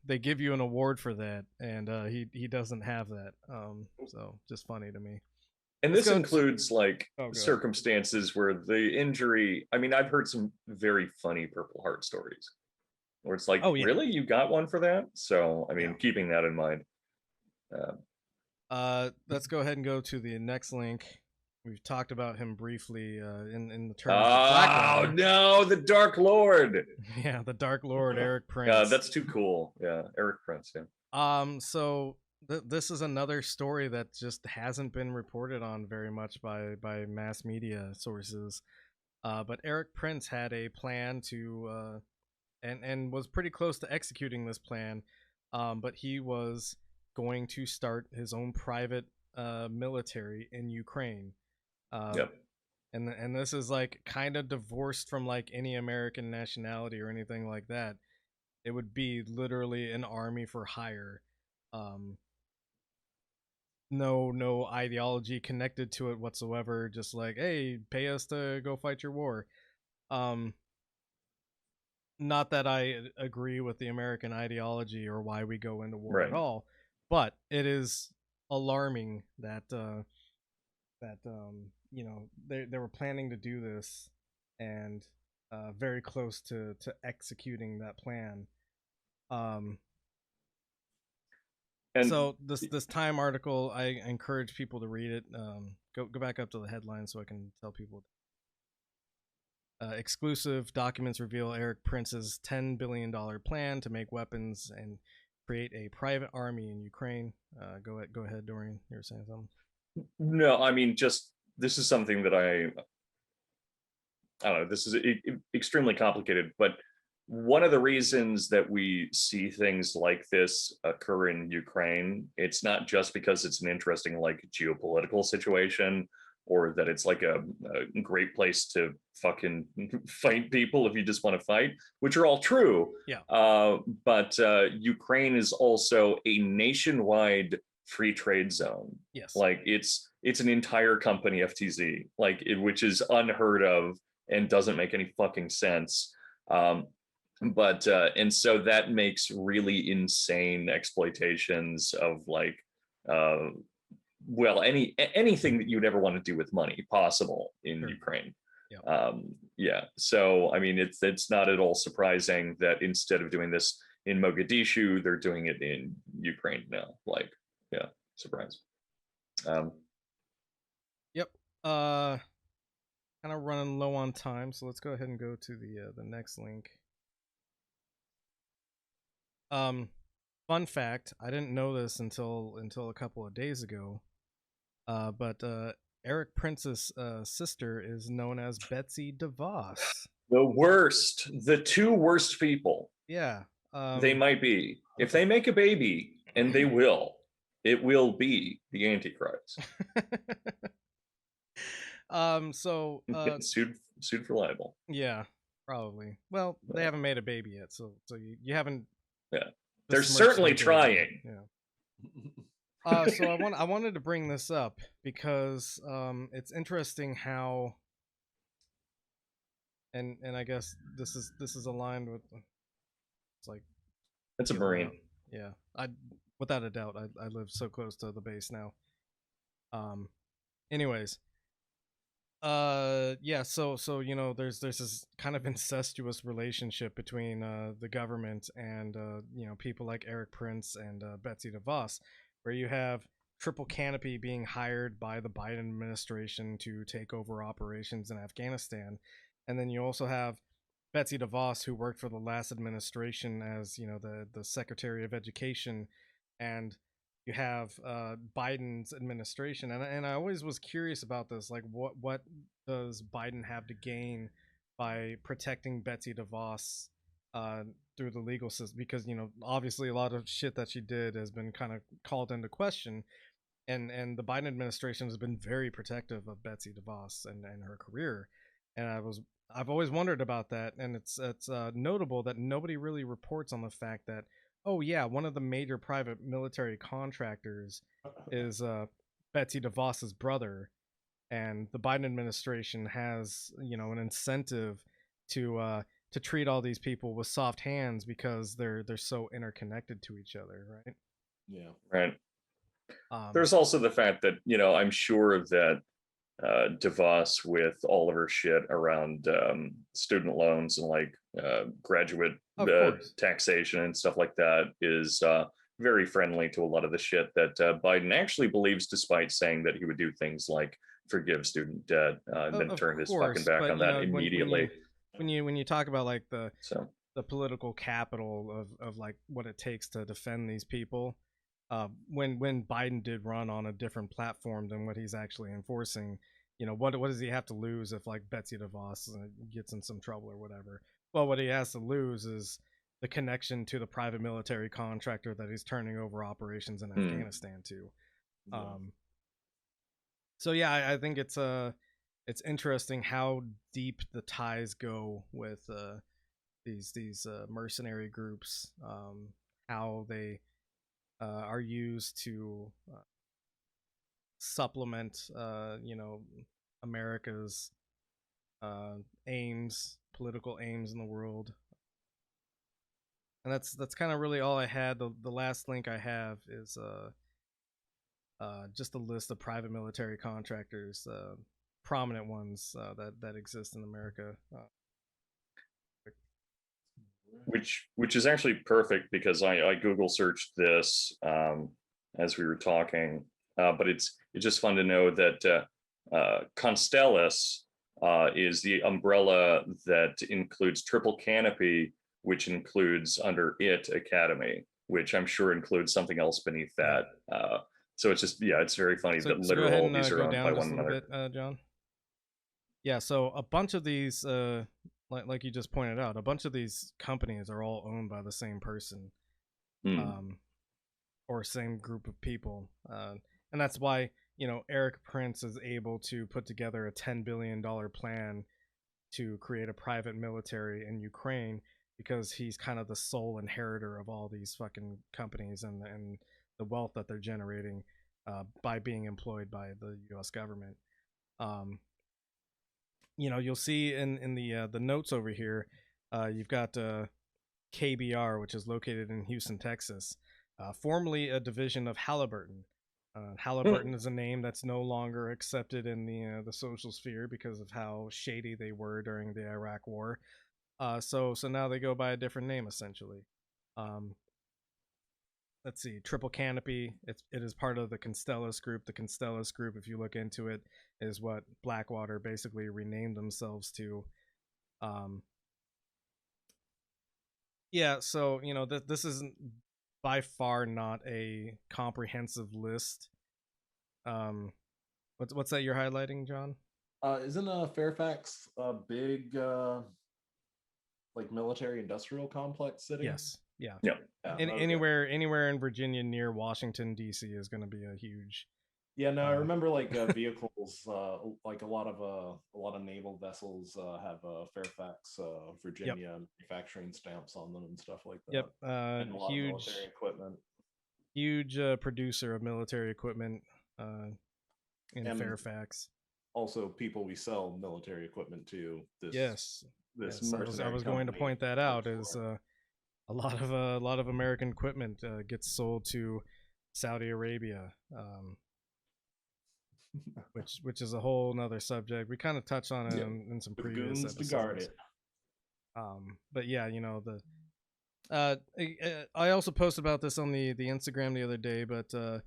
they give you an award for that, and he doesn't have that. So just funny to me. And this includes like circumstances where the injury, I mean, I've heard some very funny Purple Heart stories where it's like, really? You got one for that? So, I mean, keeping that in mind. Let's go ahead and go to the next link. We've talked about him briefly in the terms of Blackwater. Oh, no, the Dark Lord. Yeah, the Dark Lord, Eric Prince. Yeah, that's too cool. Yeah, Eric Prince, yeah. So this is another story that just hasn't been reported on very much by mass media sources. But Eric Prince had a plan to, and was pretty close to executing this plan. But he was going to start his own private military in Ukraine. And this is like kind of divorced from like any American nationality or anything like that. It would be literally an army for hire. No ideology connected to it whatsoever. Just like, hey, pay us to go fight your war. not that I agree with the American ideology or why we go into war Right. at all, but it is alarming that they were planning to do this and very close to executing that plan. Um, And so this Time article, I encourage people to read it. Go back up to the headline so I can tell people. Exclusive documents reveal Eric Prince's $10 billion plan to make weapons and create a private army in Ukraine. Go ahead, Dorian. You were saying something. no, I mean, just this is something that I don't know. This is extremely complicated, but one of the reasons that we see things like this occur in Ukraine, it's not just because it's an interesting like geopolitical situation or that it's like a great place to fucking fight people if you just want to fight, which are all true. Yeah. But Ukraine is also a nationwide free trade zone. Yes. Like it's an entire company FTZ, like which is unheard of and doesn't make any fucking sense. But and so that makes really insane exploitations of like well anything that you'd ever want to do with money possible in Sure. Ukraine. Yep. Yeah, so I mean it's not at all surprising that instead of doing this in Mogadishu, they're doing it in Ukraine now. Like, yeah, surprise. Yep. Kind of running low on time, so let's go ahead and go to the next link. Fun fact, I didn't know this until a couple of days ago. But Eric Prince's sister is known as Betsy DeVos. The two worst people. Yeah. They might be. If they make a baby, and they will, it will be the Antichrist. So sued for libel. Yeah, probably. Well, they haven't made a baby yet, so you haven't. Yeah, they're certainly trying. Yeah. So I wanted to bring this up because it's interesting how, and I guess this is aligned with. It's like. It's a Marine. Yeah, without a doubt, I live so close to the base now. Anyways. Yeah, so there's this kind of incestuous relationship between the government and people like Eric Prince and Betsy DeVos, where you have Triple Canopy being hired by the Biden administration to take over operations in Afghanistan, and then you also have Betsy DeVos, who worked for the last administration as the Secretary of Education, and you have Biden's administration, and I always was curious about this. Like, what does Biden have to gain by protecting Betsy DeVos through the legal system? Because obviously a lot of shit that she did has been kind of called into question, and the Biden administration has been very protective of Betsy DeVos and her career, and I've always wondered about that, and it's notable that nobody really reports on the fact that. Oh yeah, one of the major private military contractors is Betsy DeVos's brother, and the Biden administration has an incentive to treat all these people with soft hands because they're so interconnected to each other, right? Yeah. Right. There's also the fact that I'm sure that DeVos, with all of her shit around student loans and like graduate taxation and stuff like that, is very friendly to a lot of the shit that Biden actually believes, despite saying that he would do things like forgive student debt and then turn his fucking back on that immediately. When you talk about like the political capital of like what it takes to defend these people, when Biden did run on a different platform than what he's actually enforcing, what does he have to lose if like Betsy DeVos gets in some trouble or whatever? Well, what he has to lose is the connection to the private military contractor that he's turning over operations in Afghanistan to. So yeah, I think it's interesting how deep the ties go with these mercenary groups, how they are used to supplement America's aims, political aims in the world. And that's kind of really all I had. The last link I have is just a list of private military contractors, prominent ones that exist in America. Which is actually perfect because I Google searched this as we were talking, but it's just fun to know that Constellus is the umbrella that includes Triple Canopy, which includes under it Academy, which I'm sure includes something else beneath that. So it's just, yeah, it's very funny that So go literally ahead all and these are go owned down by just one a little another. bit, John. Yeah, so a bunch of these, like you just pointed out, a bunch of these companies are all owned by the same person, or same group of people, and that's why Eric Prince is able to put together a $10 billion plan to create a private military in Ukraine because he's kind of the sole inheritor of all these fucking companies and the wealth that they're generating by being employed by the U.S. government. You'll see in the notes over here, you've got KBR, which is located in Houston, Texas, formerly a division of Halliburton. Halliburton is a name that's no longer accepted in the social sphere because of how shady they were during the Iraq War. So now they go by a different name essentially. Let's see, Triple Canopy. It is part of the Constellus Group. The Constellus Group, if you look into it, is what Blackwater basically renamed themselves to. Yeah, so this isn't by far not a comprehensive list. What's that you're highlighting, John? Isn't Fairfax a big like military industrial complex city? Yes. Yeah. Okay. Anywhere in Virginia near Washington D.C. is going to be a huge. Yeah, no, I remember like vehicles, like a lot of naval vessels have Fairfax, Virginia manufacturing stamps on them and stuff like that. Yep. And a lot huge of military equipment. Huge producer of military equipment in Fairfax. Also, people we sell military equipment to. Yes. Mercenary I was going to point that out. Is a lot of American equipment gets sold to Saudi Arabia, which is a whole nother subject. We kind of touched on it in some previous episodes. To guard it. But yeah, I also posted about this on the Instagram the other day, but the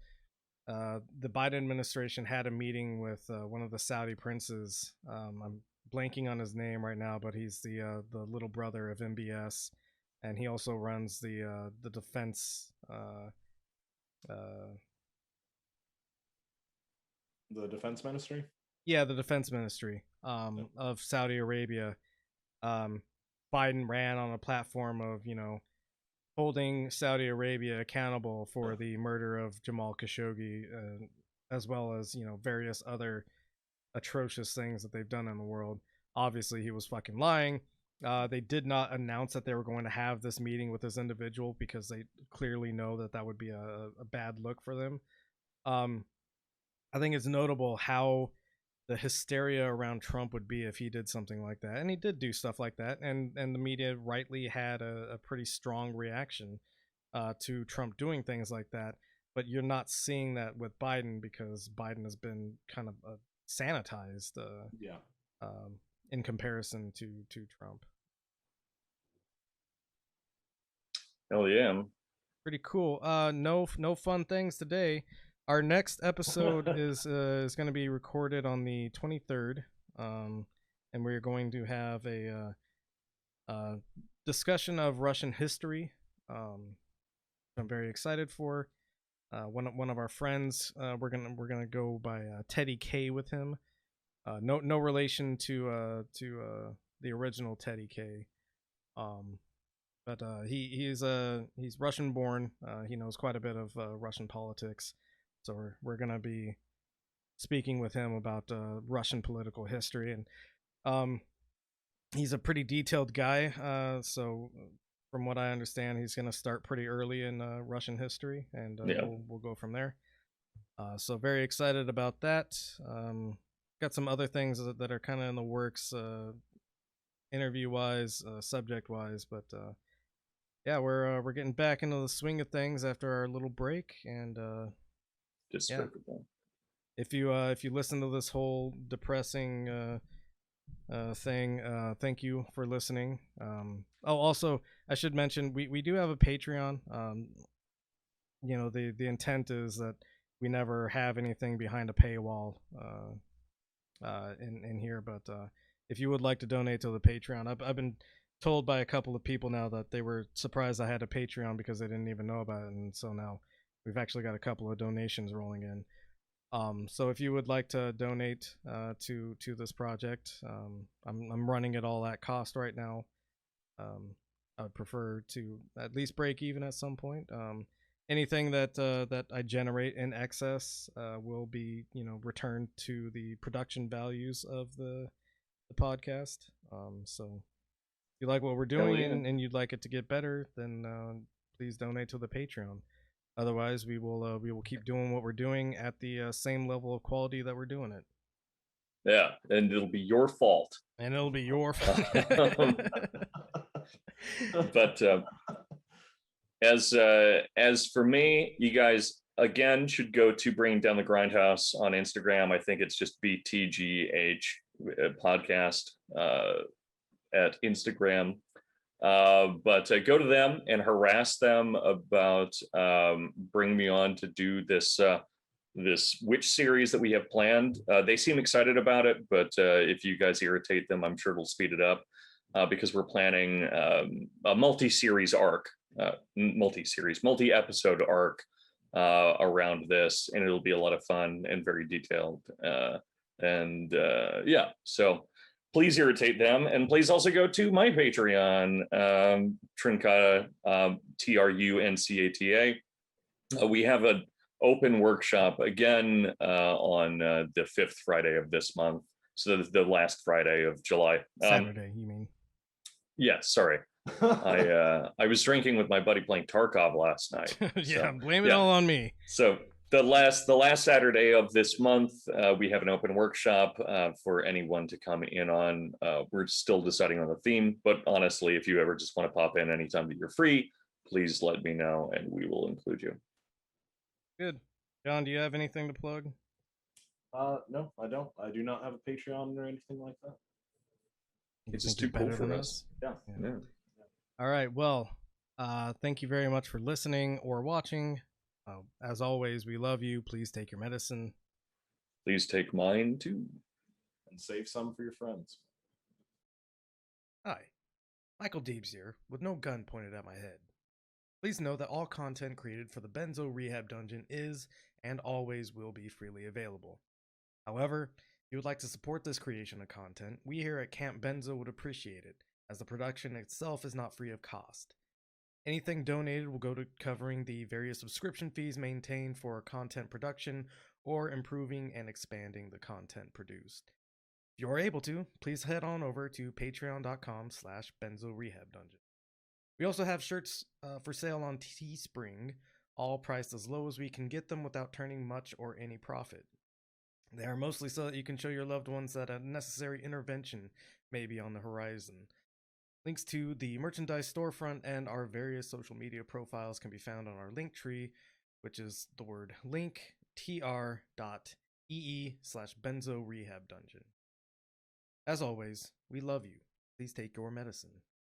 Biden administration had a meeting with one of the Saudi princes. I'm blanking on his name right now, but he's the little brother of MBS, and he also runs the defense. The defense ministry. Yeah, the defense ministry of Saudi Arabia. Biden ran on a platform of holding Saudi Arabia accountable for the murder of Jamal Khashoggi, as well as various other atrocious things that they've done in the world. Obviously, he was fucking lying. They did not announce that they were going to have this meeting with this individual because they clearly know that would be a bad look for them. I think it's notable how the hysteria around Trump would be if he did something like that. And he did do stuff like that. And the media rightly had a pretty strong reaction to Trump doing things like that. But you're not seeing that with Biden because Biden has been kind of sanitized in comparison to Trump. Hell yeah. Pretty cool. No fun things today. Our next episode is going to be recorded on the 23rd, and we're going to have a discussion of Russian history. I'm very excited for. One of our friends, we're gonna go by Teddy K with him. No relation to the original Teddy K. But he's Russian born. He knows quite a bit of Russian politics. So we're gonna be speaking with him about Russian political history, and he's a pretty detailed guy. So from what I understand, he's gonna start pretty early in Russian history, and we'll go from there. So very excited about that. Got some other things that are kind of in the works, interview wise, subject wise, but yeah, we're getting back into the swing of things after our little break, and Despicable. if you listen to this whole depressing thing, thank you for listening. Also, I should mention we do have a Patreon. The intent is that we never have anything behind a paywall in here, but if you would like to donate to the Patreon, I've been told by a couple of people now that they were surprised I had a Patreon because they didn't even know about it, and so now we've actually got a couple of donations rolling in. So if you would like to donate to this project, I'm running it all at cost right now. I would prefer to at least break even at some point. Anything that I generate in excess will be returned to the production values of the podcast. So if you like what we're doing and you'd like it to get better, then please donate to the Patreon. Otherwise, we will keep doing what we're doing at the same level of quality that we're doing it. Yeah, and it'll be your fault. And it'll be your fault. But as for me, you guys again should go to Bringing Down the Grindhouse on Instagram. I think it's just BTGH podcast at Instagram. But go to them and harass them about bring me on to do this this witch series that we have planned. They seem excited about it, but if you guys irritate them, I'm sure it'll speed it up because we're planning a multi-series arc, multi-episode arc around this, and it'll be a lot of fun and very detailed. Yeah, so please irritate them, and please also go to my Patreon, Trincata, Truncata. We have an open workshop again on the 5th Friday of this month, so the last Friday of July. Saturday, you mean? Yeah, sorry. I was drinking with my buddy playing Tarkov last night. Yeah, blame it all on me. So the last Saturday of this month, we have an open workshop for anyone to come in on. We're still deciding on the theme, but honestly, if you ever just want to pop in anytime that you're free, please let me know and we will include you. Good. John, do you have anything to plug? No, I don't. I do not have a Patreon or anything like that. It's just too cool for us. Yeah. All right. Well, thank you very much for listening or watching. As always, we love you. Please take your medicine. Please take mine too. And save some for your friends. Hi, Michael Deebs here, with no gun pointed at my head. Please know that all content created for the Benzo Rehab Dungeon is and always will be freely available. However, if you would like to support this creation of content, we here at Camp Benzo would appreciate it, as the production itself is not free of cost. Anything donated will go to covering the various subscription fees maintained for content production or improving and expanding the content produced. If you are able to, please head on over to patreon.com/BenzoRehabDungeon. We also have shirts for sale on Teespring, all priced as low as we can get them without turning much or any profit. They are mostly so that you can show your loved ones that a necessary intervention may be on the horizon. Links to the merchandise storefront and our various social media profiles can be found on our link tree, which is the word link tr.ee/BenzoRehabDungeon. As always, we love you. Please take your medicine.